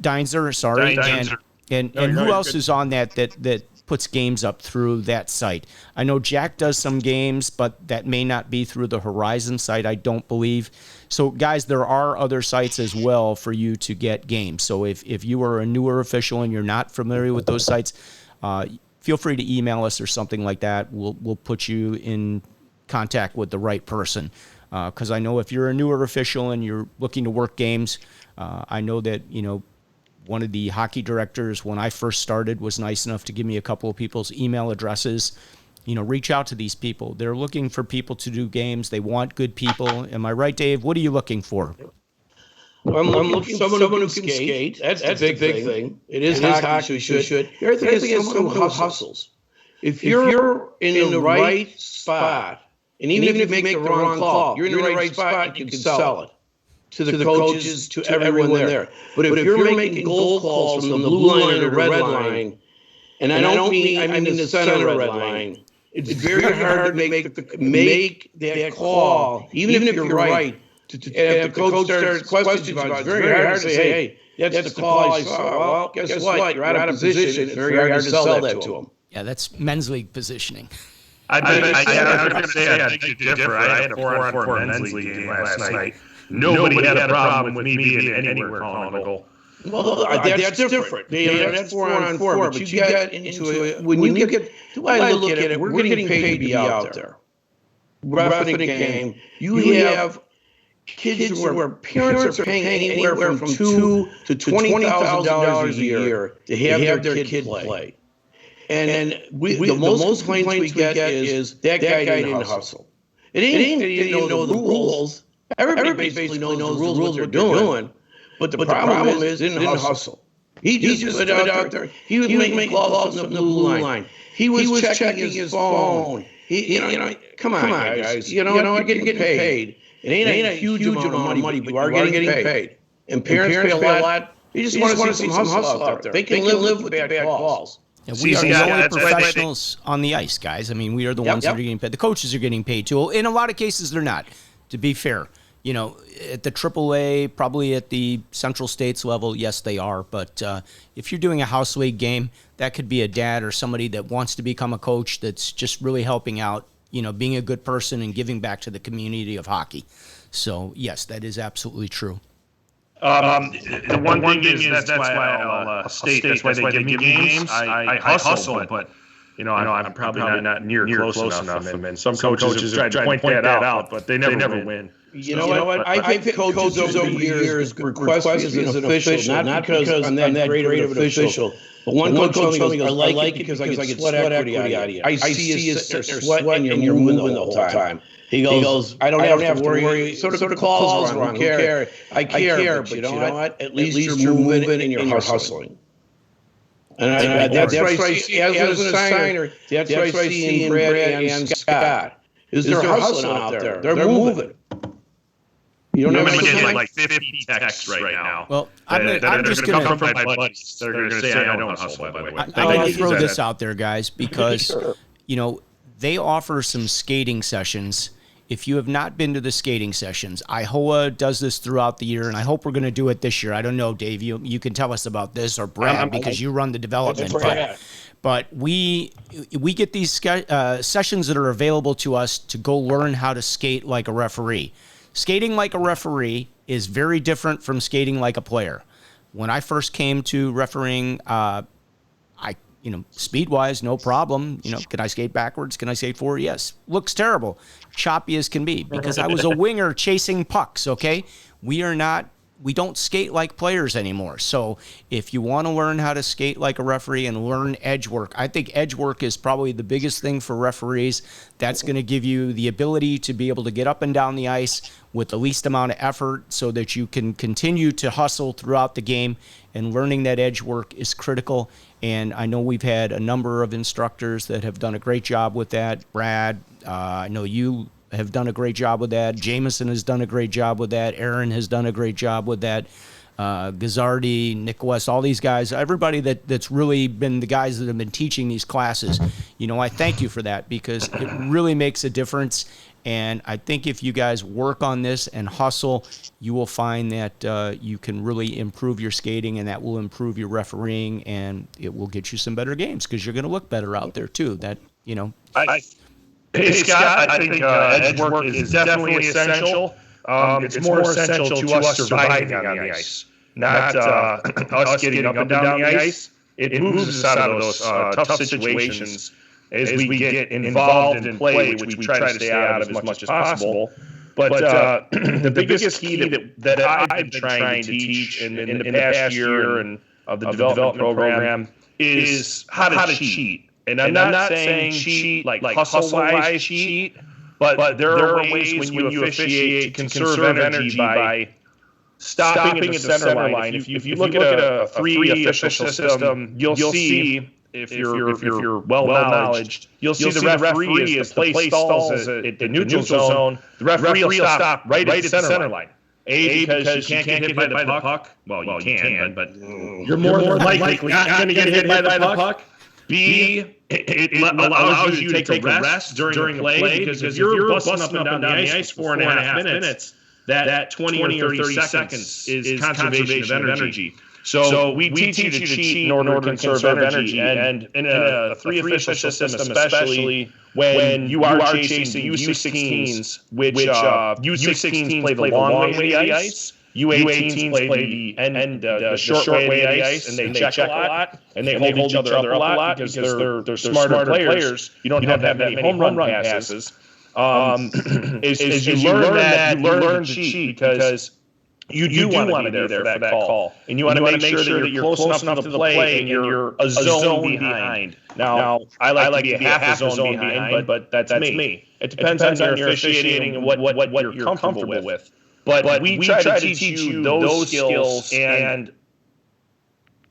A: Deinzer. Sorry,
C: Deinzer.
A: And who else is on that puts games up through that site? I know Jack does some games, but that may not be through the Horizon site, I don't believe. So, guys, there are other sites as well for you to get games. So if you are a newer official and you're not familiar with those sites, feel free to email us or something like that. We'll put you in contact with the right person. Because I know if you're a newer official and you're looking to work games, I know that, one of the hockey directors when I first started was nice enough to give me a couple of people's email addresses. Reach out to these people. They're looking for people to do games. They want good people. Am I right, Dave? What are you looking for?
B: I'm looking for someone who can skate. That's the big thing. It is hockey, so we should. The other thing is someone who hustles. If you're in the right spot, and even if you make the wrong call, you're in the right spot, you can sell it to the coaches, to everyone there. But if you're making goal calls from the blue line or the red line, and I mean the center red line, it's very hard to make that call, even if you're right. And if the coach starts questions about it, it's very hard to say, hey, that's the call I saw. Well, guess what? You're out of position. It's very hard to sell that to them.
A: Yeah, that's men's league positioning.
C: I was going to say I think you differ. I had a 4-on-4 men's league game last night. Nobody had a problem with me being anywhere calling a goal.
B: Well, that's different. That's 4-on-4, but you get into it. When you get, the way I look at it, we're getting paid to be out there. Roughing a game. You have kids where parents are paying anywhere from $2,000 to $20,000 a year to have their kid play. And the most complaints we get is that guy didn't hustle. It ain't that he didn't know the rules. Everybody basically knows the rules, what they're doing. But the problem is, didn't hustle. He just put out there. He was making calls on the blue line. He was checking his phone. Come on, guys. You're getting paid. It ain't a huge amount of money, but you are getting paid. And parents pay a lot. You just want to see some hustle out there. They can live with bad calls.
A: Yeah, we are the only professionals on the ice, guys. I mean, we are the ones that are getting paid. The coaches are getting paid, too. In a lot of cases, they're not, to be fair. At the AAA, probably at the Central States level, yes, they are. But if you're doing a house league game, that could be a dad or somebody that wants to become a coach that's just really helping out, being a good person and giving back to the community of hockey. So, yes, that is absolutely true.
C: The one thing is that's why I'll state that's why they give me games. I hustle, but I'm probably not near close enough. And some coaches have tried to point that out, but they never win.
B: You know what? I think coaches over the years request me as an official, not because I'm that great of an official. But one coach told me, I like it because I get sweat equity out of you. I see you sitting there sweating and you're moving the whole time. He goes, I don't have to worry. Sort of calls wrong. I care, but you know what? At least you're moving and you're hustling. And that's what I see as an assigner. That's what I see in Brad and Scott. Is they're hustling out there. They're moving.
C: You don't I'm getting like 50 texts right now.
A: Well, I'm just going
C: to come from my buddies. They're going to say I don't hustle, by the way.
A: I'm going to throw this out there, guys, because, they offer some skating sessions. If you have not been to the skating sessions, IHOA does this throughout the year, and I hope we're going to do it this year. I don't know, Dave. You can tell us about this, or Brad, because you run the development. But we get these sessions that are available to us to go learn how to skate like a referee. Skating like a referee is very different from skating like a player. When I first came to refereeing, speed-wise, no problem. Can I skate backwards? Can I skate forward? Yes. Looks terrible. Choppy as can be because I was a winger chasing pucks, okay? We don't skate like players anymore. So if you want to learn how to skate like a referee and learn edge work, I think edge work is probably the biggest thing for referees. That's going to give you the ability to be able to get up and down the ice with the least amount of effort so that you can continue to hustle throughout the game, and learning that edge work is critical. And I know we've had a number of instructors that have done a great job with that. Brad, I know you have done a great job with that. Jameson has done a great job with that. Aaron has done a great job with that. Gazzardi, Nick West, all these guys, everybody that's really been the guys that have been teaching these classes. I thank you for that because it really makes a difference. And I think if you guys work on this and hustle, you will find that you can really improve your skating, and that will improve your refereeing, and it will get you some better games because you're going to look better out there too.
C: Hey, Scott, I think edge work is definitely essential. It's more essential to us surviving on the ice, not us getting up and down the ice. It moves us out of those tough situations as we get involved in play, which we try to stay out of as much as possible. But the biggest key that I've been trying to teach in the past year and of the development program is how to cheat. And I'm not saying cheat like hustle-wise cheat, but there are ways when you officiate to conserve energy by stopping at the center line. If you look at a three official system, you'll see, if you're well-knowledged, you'll see the referee, as the play stalls at the neutral zone, the referee will stop right at the center line. Because you can't get hit by the puck. Well, you can, but you're more likely not going to get hit by the puck. B, it allows you to take a rest during a play, because if you're busting up and down the ice 4.5 minutes, that 20 or 30 seconds is conservation of energy. So we teach you to cheat in order to conserve energy, and in a three official system, especially when you are chasing U16s, which U16s play the long way to the ice, U18s play the short way to the ice, and they check a lot, and they hold each other up a lot because they're smarter players. You don't have that many home run passes. As you learn that, you learn to cheat because you do want to be there for that call. And you want to make sure that you're close enough to the play and you're a zone behind. Now, I like to be half a zone behind, but that's me. It depends on your officiating and what you're comfortable with. But we try to teach you those skills and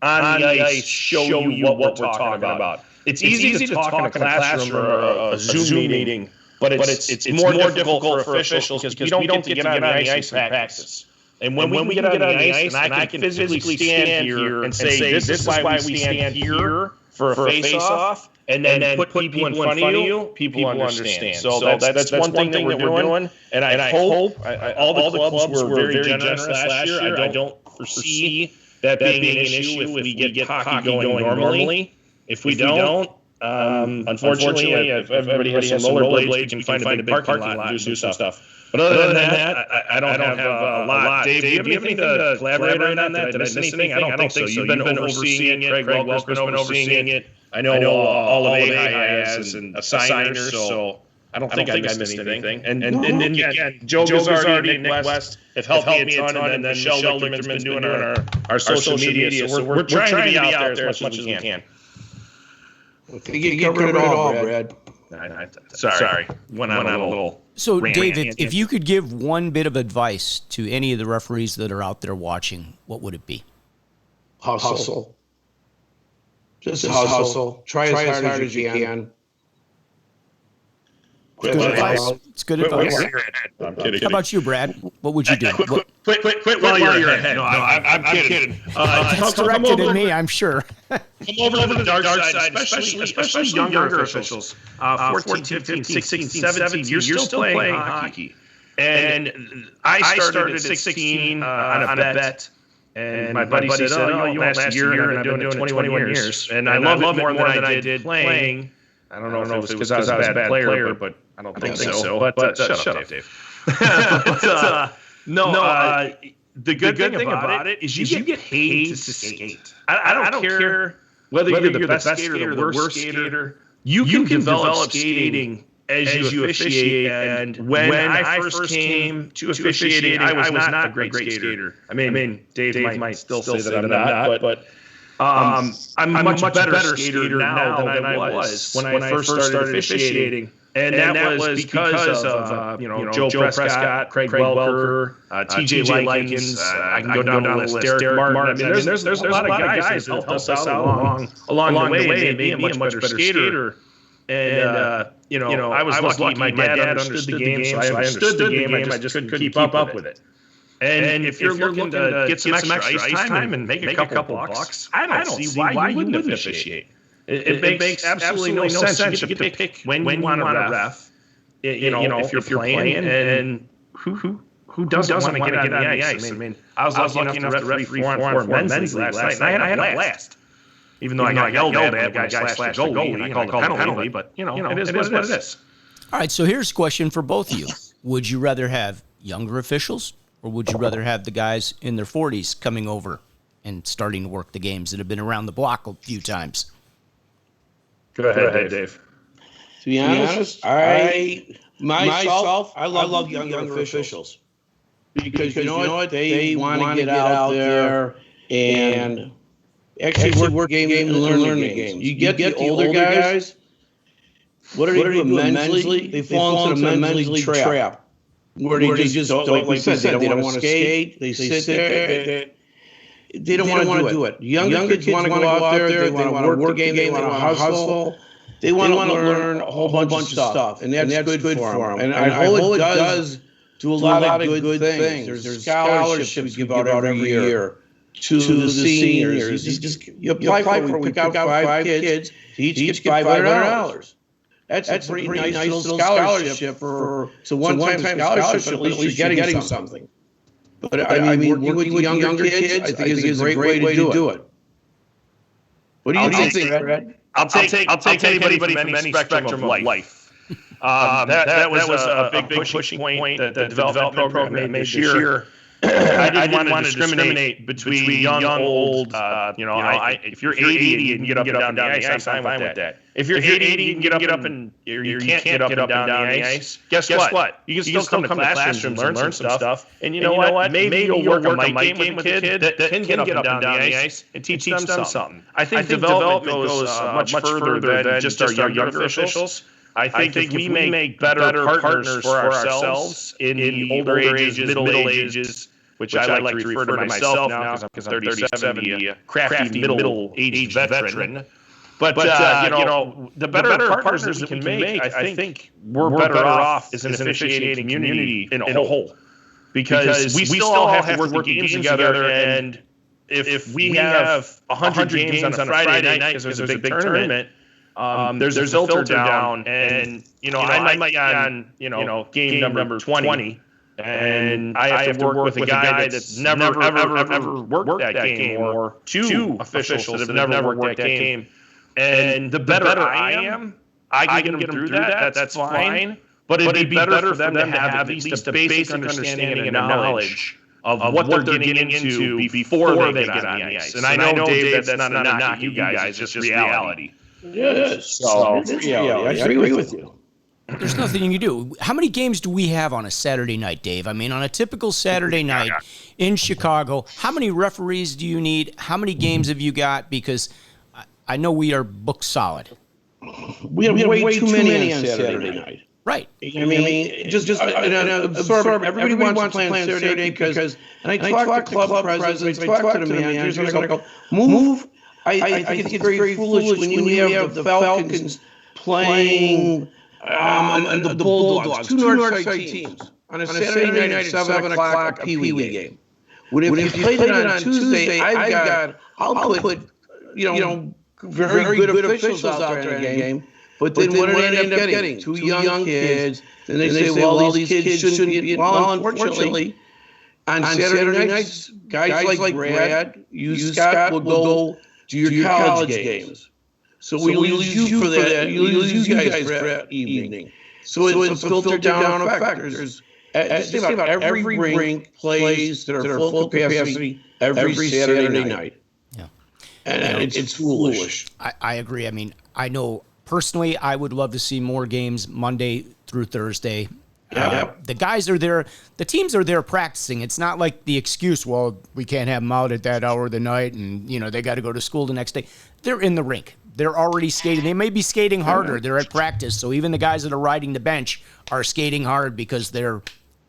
C: on the ice show you what we're talking about. It's easy to talk in a classroom or a Zoom meeting, but it's more difficult for officials because we don't get to get on the ice and practice. And when we get on the ice and I can physically stand here and say, this is why we stand here for a face-off, and then put people in front of you, people understand. So that's one thing that we're doing, and I hope all the clubs were very generous last year. I don't foresee that being an issue if we get hockey going normally. If we don't, Unfortunately, if everybody has some rollerblades, we can find a big parking lot and do some stuff. But other than that, I don't have a lot. Dave, do you have anything to collaborate on that? Did I miss anything? I don't think so. You've been overseeing it. Craig Welker's been overseeing it. I know all of AHI has and signers, so I don't think I missed anything. And again, Joe Gazzardi and Nick West have helped me a ton, and then Michelle Lichterman's been doing our social media. So we're trying to be out there as much as we can.
B: I think you covered it all, Brad.
C: Sorry. Went on a little.
A: So, Dave, if you could give one bit of advice to any of the referees that are out there watching, what would it be?
B: Hustle. Just hustle. Try as hard as you can.
A: Good advice. It's good advice.
C: I'm kidding.
A: How about you, Brad? What would you do?
C: Quit while you're ahead. No, I'm kidding.
A: That's directed at me, I'm sure.
C: Come over to the dark side, especially younger officials. 14, 15, 16, 17, you're still playing hockey. And I started at 16 on a bet. And my buddy said, oh, you went last year, and I've been doing it 21 years. And I love it more than I did playing. I don't know if it was because I was a bad player, but I don't think so. But shut up, Dave. The good thing about it is you get paid to skate. I don't care whether you're the best skater or the worst skater. You can develop skating as you officiate. And when I first came to officiating, I was not a great skater. I mean, Dave might still say that I'm not, but I'm a much better skater now than I was when I first started officiating. And that was because of Joe Prescott, Craig Welker, TJ Leggings. I can go down the list. Derek Martin. I mean, there's a lot of guys that helped us out along the way and made me a much better skater. And I was lucky. My dad understood the game, so I understood the game. I just couldn't keep up with it. And if you're looking to get some extra ice time and make a couple bucks, I don't see why you wouldn't officiate. It makes absolutely no sense. You get to pick when you want to ref. If you're playing, and who doesn't want to get on the ice? I mean, I was lucky enough to referee 4-on-4 men's league last night, and I had a blast. Even though I got yelled at the guy slashed the goalie, and I called a penalty, but it is what it is.
A: All right, so here's a question for both of you. Would you rather have younger officials, or would you rather have the guys in their 40s coming over and starting to work the games that have been around the block a few times?
C: Go ahead, Dave.
B: To be honest, I love younger officials because you know what, they want to get out there and actually work the game and learn the game. You get the older guys. What are they doing mentally? They fall into the mentally trap where they just don't, like we said, they don't want to skate. They sit there. They don't want to do it. Younger kids want to go out there. They want to work the game. They want to hustle. They want to learn a whole bunch of stuff, and that's good for them. And I hope it does do a lot of good things. There's scholarships we give out every year to the seniors. You apply for it. We pick out 5 kids. Each gets $500. That's a pretty nice little scholarship for. It's a one-time scholarship, but at least you're getting something. But I mean, working with younger kids, I think is a great way to do it. What do you think, Brad?
C: I'll take anybody from any spectrum of life. That was a big pushing point that the development program made this year. I didn't want to discriminate between young, old. If you're 80 and you get up and down the ice, I'm fine with that. If you're 80, you can get up and you can't get up and down the ice. Guess what? You can still come to classrooms and learn some stuff. And you know what? Maybe you'll work a mic game with a kid that can get up and down the ice and teach them something. I think development goes much further than just our younger officials. I think if we make better partners for ourselves in the older ages, middle ages, which I like to refer to myself now because I'm 37, the crafty middle-aged veteran. But the better partners that we can make, I think we're better off as an officiating community in a whole. Because we still have to work the games together, and if we have 100 games on a Friday night because there's a big tournament, there's a filter down, and I might be on game number 20, and I have to work with a guy that's never ever worked that game, or 2 officials that have never worked that game. And the better I am, I can get them through that. That's fine. But it'd be better for them to have at least a basic understanding and knowledge of what they're getting into before they get on the ice. And I know, Dave, that's not a knock at you guys. It's just reality.
B: Yes. So it's reality. I agree with you.
A: There's nothing you can do. How many games do we have on a Saturday night, Dave? I mean, on a typical Saturday night in Chicago, how many referees do you need? How many games have you got? Because I know we are booked solid.
B: We have way too many on Saturday night.
A: Right.
B: I mean, just absorb. Everybody wants to play on Saturday because, and I talk to club presidents, I talk to the managers, and I go, move. I think it's very foolish when you have the Falcons playing and the Bulldogs, two Northside teams, on a Saturday night at 7 o'clock, a Pee Wee game. When if you played it on Tuesday, I'll put very good officials out there in the game. But then what do they end up getting? Two young kids. And they say, well, these kids shouldn't be. Well, unfortunately, on Saturday nights, guys like Brad, you, Scott, will go to your college games. So we lose you for that. You lose you guys for that evening. So it's a filtered down effect. There's just about every rink plays that are full capacity every Saturday night.
A: Yeah.
B: And it's foolish.
A: I agree. I mean, I know personally I would love to see more games Monday through Thursday. The guys are there. The teams are there practicing. It's not like the excuse, well, we can't have them out at that hour of the night and, they got to go to school the next day. They're in the rink. They're already skating. They may be skating harder. They're at practice. So even the guys that are riding the bench are skating hard because they're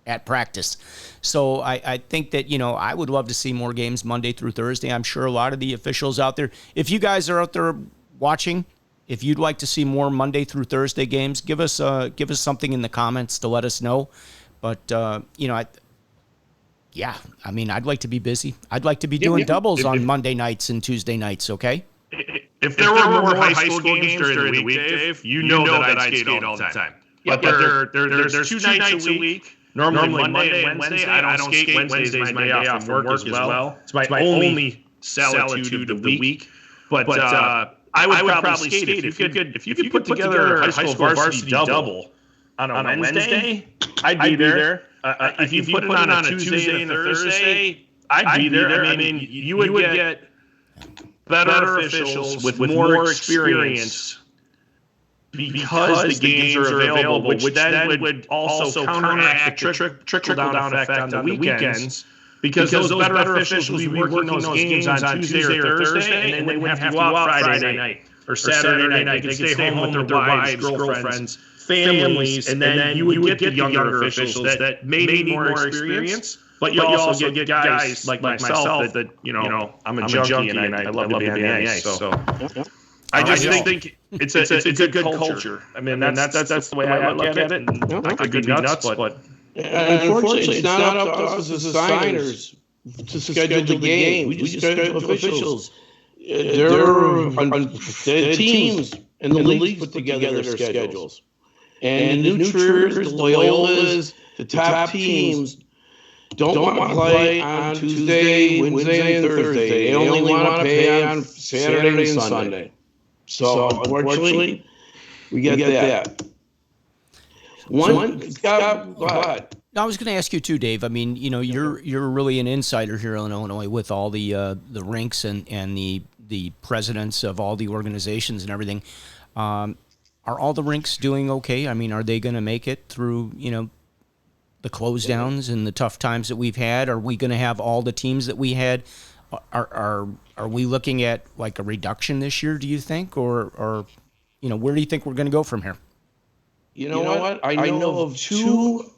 A: at practice. So I think that, I would love to see more games Monday through Thursday. I'm sure a lot of the officials out there, if you guys are out there watching, if you'd like to see more Monday through Thursday games, give us something in the comments to let us know. But, I'd like to be busy. I'd like to be doing doubles on Monday nights and Tuesday nights, okay?
C: If there were more high school games during the week, Dave, you know that I'd skate all the time. But there's 2 nights a week. Normally Monday and Wednesday. I don't skate. Wednesday's my day off from work as well. It's my only solitude of the week. But I would probably skate if you could put together a high school varsity double on a Wednesday. I'd be there. If you put it on a Tuesday and a Thursday, I'd be there. I mean, you would get better officials with more experience because the games are available, which then would also counteract the trickle-down effect on the weekends. Because those better officials would be working those games on Tuesday or Thursday, and then they wouldn't have to go out Friday night or Saturday night. They could stay home with their wives, girlfriends, families, and then you would get the younger officials that may need more experience. But you also get guys like myself that I'm a junkie and I love to be on the ice. So I just think it's a good culture. I mean, that's the way I look at it. I could be nuts, but
B: unfortunately, it's not up to us as signers to schedule the game. We just schedule officials. The teams and the leagues put together their schedules. And the New Triers, the Loyolas, the top teams don't want to play on Tuesday, Wednesday, and Thursday. They only want to play on Saturday and Sunday. So, unfortunately, we get that. Scott, go ahead.
A: I was going to ask you too, Dave. I mean, you're really an insider here in Illinois with all the rinks and the presidents of all the organizations and everything. Are all the rinks doing okay? I mean, are they going to make it through, the close downs and the tough times that we've had? Are we going to have all the teams that we had? Are we looking at like a reduction this year, do you think? Or where do you think we're going to go from here?
B: You know what? I know of two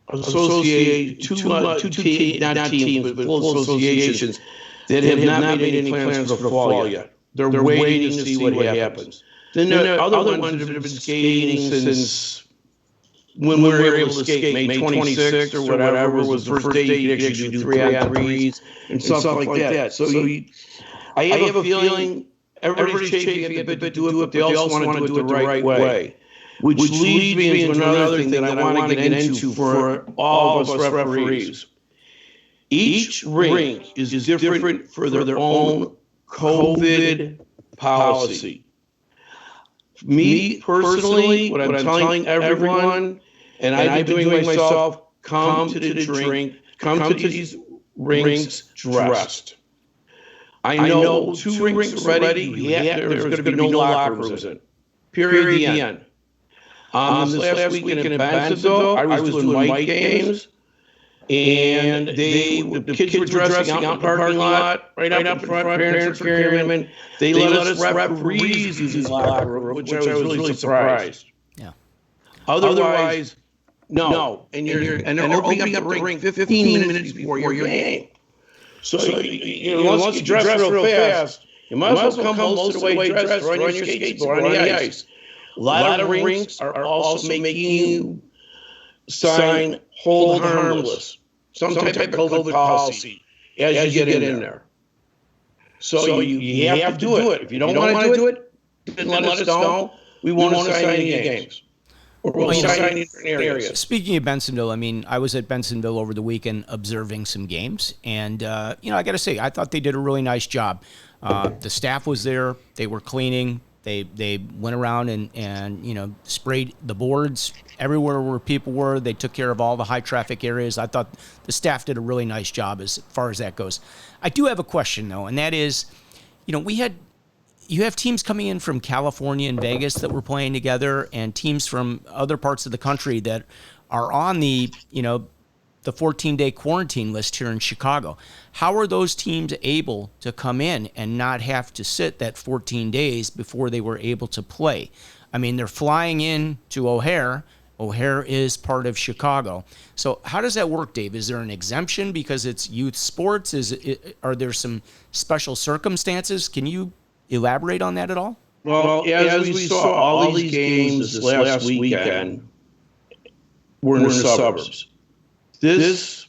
B: associations, not teams, but full associations that have not made any plans for the fall yet. They're waiting to see what happens. Then there are other ones that have been skating since when we were able to skate, May 26th or whatever was the first day you could actually do 3-on-3s and stuff like that. So I have a feeling everybody's chasing at the bit to do it, but they also want to do it the right way. Which leads me into another thing that I want to get into for all of us referees. Each rink is different for their own COVID policy. Me personally, what I'm telling everyone, and I've been doing myself, come to these rinks dressed. I know 2 rinks already, there's going to be no locker rooms in. Period, the end. This last weekend in Bensenville, I was doing mic games, and the kids were dressing out in the parking lot, right up in front, parents were carrying them in. They let us referees use the locker room, which I was really surprised.
A: Yeah.
B: Otherwise, no. And they're opening up the ring 15 minutes before your game. So, once you dress real fast, you might as well come most of the way dressed or on your skateboard on the ice. A lot of rinks are also making you sign hold harmless, some type of COVID policy as you get in there. So you have to do it. If you don't want to do it, then let us know. We won't assign any games. Or we'll assign in areas.
A: Speaking of Bensenville, I mean, I was at Bensenville over the weekend observing some games, and I got to say, I thought they did a really nice job. The staff was there; they were cleaning. They went around and sprayed the boards everywhere where people were. They took care of all the high traffic areas. I thought the staff did a really nice job as far as that goes. I do have a question though, and that is, you have teams coming in from California and Vegas that were playing together, and teams from other parts of the country that are on the 14-day quarantine list here in Chicago. How are those teams able to come in and not have to sit that 14 days before they were able to play? I mean, they're flying in to O'Hare. O'Hare is part of Chicago. So how does that work, Dave? Is there an exemption because it's youth sports? Are there some special circumstances? Can you elaborate on that at all?
B: Well, as we saw, all these games this last weekend were in the suburbs. The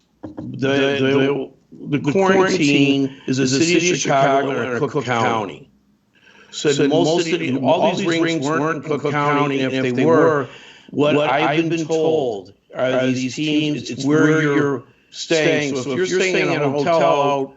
B: quarantine is the city of Chicago and Cook County. So most of all these rings weren't in Cook County, and if they were, what I've been told are these teams, it's where you're staying. So if you're staying in a hotel out,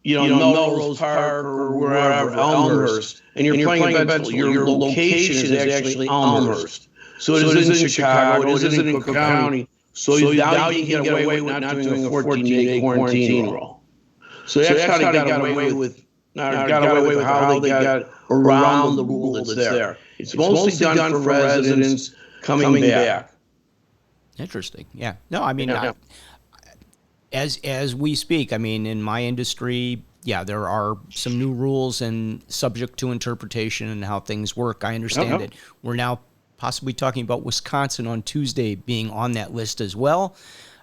B: Melrose Park or wherever, Elmhurst, and you're playing in Bensenville, your location is actually Elmhurst. So it isn't in Chicago, it isn't in Cook County. So now you can get away with not doing a 14-day quarantine rule. So that's how they got away with how they got around the rule that's there. It's mostly done for residents coming back.
A: Interesting. Yeah. No, I mean, as we speak, I mean, in my industry, yeah, there are some new rules and subject to interpretation and how things work. I understand it. We're now possibly talking about Wisconsin on Tuesday being on that list as well.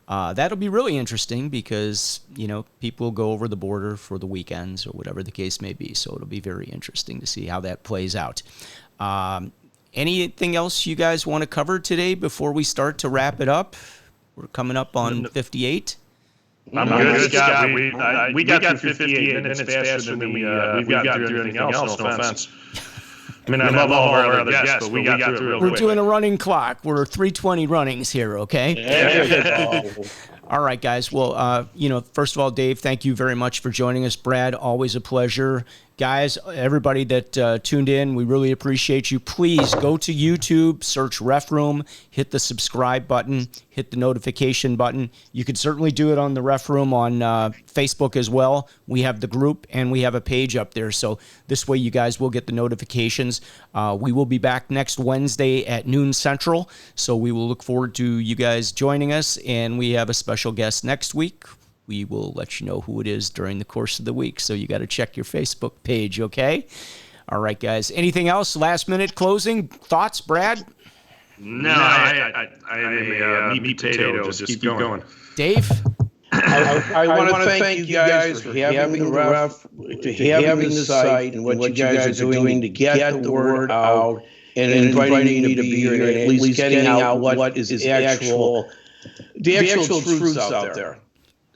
A: That'll be really interesting because, people go over the border for the weekends or whatever the case may be. So it'll be very interesting to see how that plays out. Anything else you guys want to cover today before we start to wrap it up? We're coming up on 58.
C: I'm good, Scott. We got through 58 minutes faster than we've got through anything else, no offense. I mean, I love all of our other guests, but we got through it real quick.
A: We're doing a running clock. We're 3:20 runnings here, okay? All right, guys. Well, first of all, Dave, thank you very much for joining us. Brad, always a pleasure. Guys, everybody that tuned in, we really appreciate you. Please go to YouTube, search Ref Room, hit the subscribe button, hit the notification button. You can certainly do it on the Ref Room on Facebook as well. We have the group and we have a page up there. So this way you guys will get the notifications. We will be back next Wednesday at noon Central. So we will look forward to you guys joining us. And we have a special guest next week. We will let you know who it is during the course of the week. So you got to check your Facebook page, okay? All right, guys. Anything else? Last minute closing thoughts, Brad?
C: No, I am a meat potato. Just keep going.
A: Dave?
B: I want to thank you guys for having the Ref, having the site, and what you guys are doing to get the word out and inviting me to be here and at least getting out what is the actual truths out there.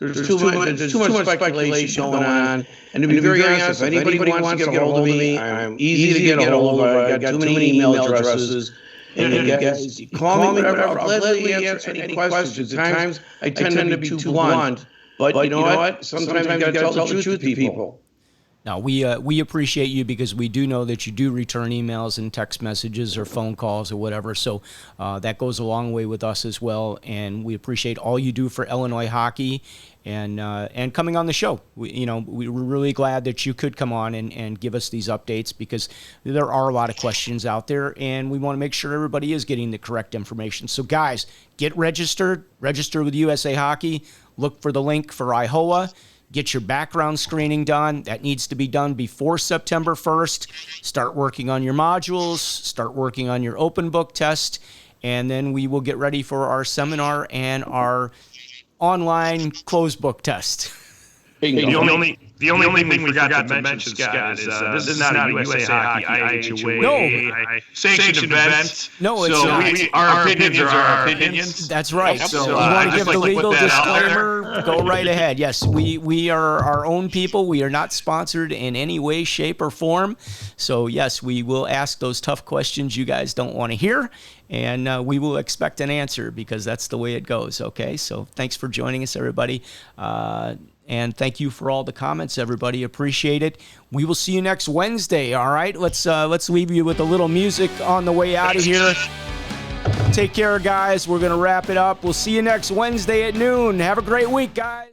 B: There's too much speculation going on. And to be very honest, if anybody wants to get a hold of me, I'm easy to get a hold of. I've got too many email addresses. And you guys, call me, whatever. I'll gladly answer any questions. At times, I tend to be too blunt. But you know what? Sometimes you got to tell the truth to people.
A: No, we appreciate you because we do know that you do return emails and text messages or phone calls or whatever. So that goes a long way with us as well, and we appreciate all you do for Illinois hockey and coming on the show. We're really glad that you could come on and give us these updates because there are a lot of questions out there, and we want to make sure everybody is getting the correct information. So guys, get registered. Register with USA Hockey. Look for the link for IHOA. Get your background screening done. That needs to be done before September 1st. Start working on your modules. Start working on your open book test. And then we will get ready for our seminar and our online closed book test.
C: The only thing we forgot to mention, Scott, is this is not a USA Hockey IHOA sanctioned event.
A: No, it's
C: so
A: not.
C: Our opinions are our opinions.
A: That's right.
C: So
A: you want to give the legal
C: disclaimer?
A: Go right ahead. Yes, we are our own people. We are not sponsored in any way, shape, or form. So, yes, we will ask those tough questions you guys don't want to hear, and we will expect an answer because that's the way it goes, okay? So thanks for joining us, everybody. And thank you for all the comments, everybody. Appreciate it. We will see you next Wednesday, all right? Let's leave you with a little music on the way out of here. Take care, guys. We're going to wrap it up. We'll see you next Wednesday at noon. Have a great week, guys.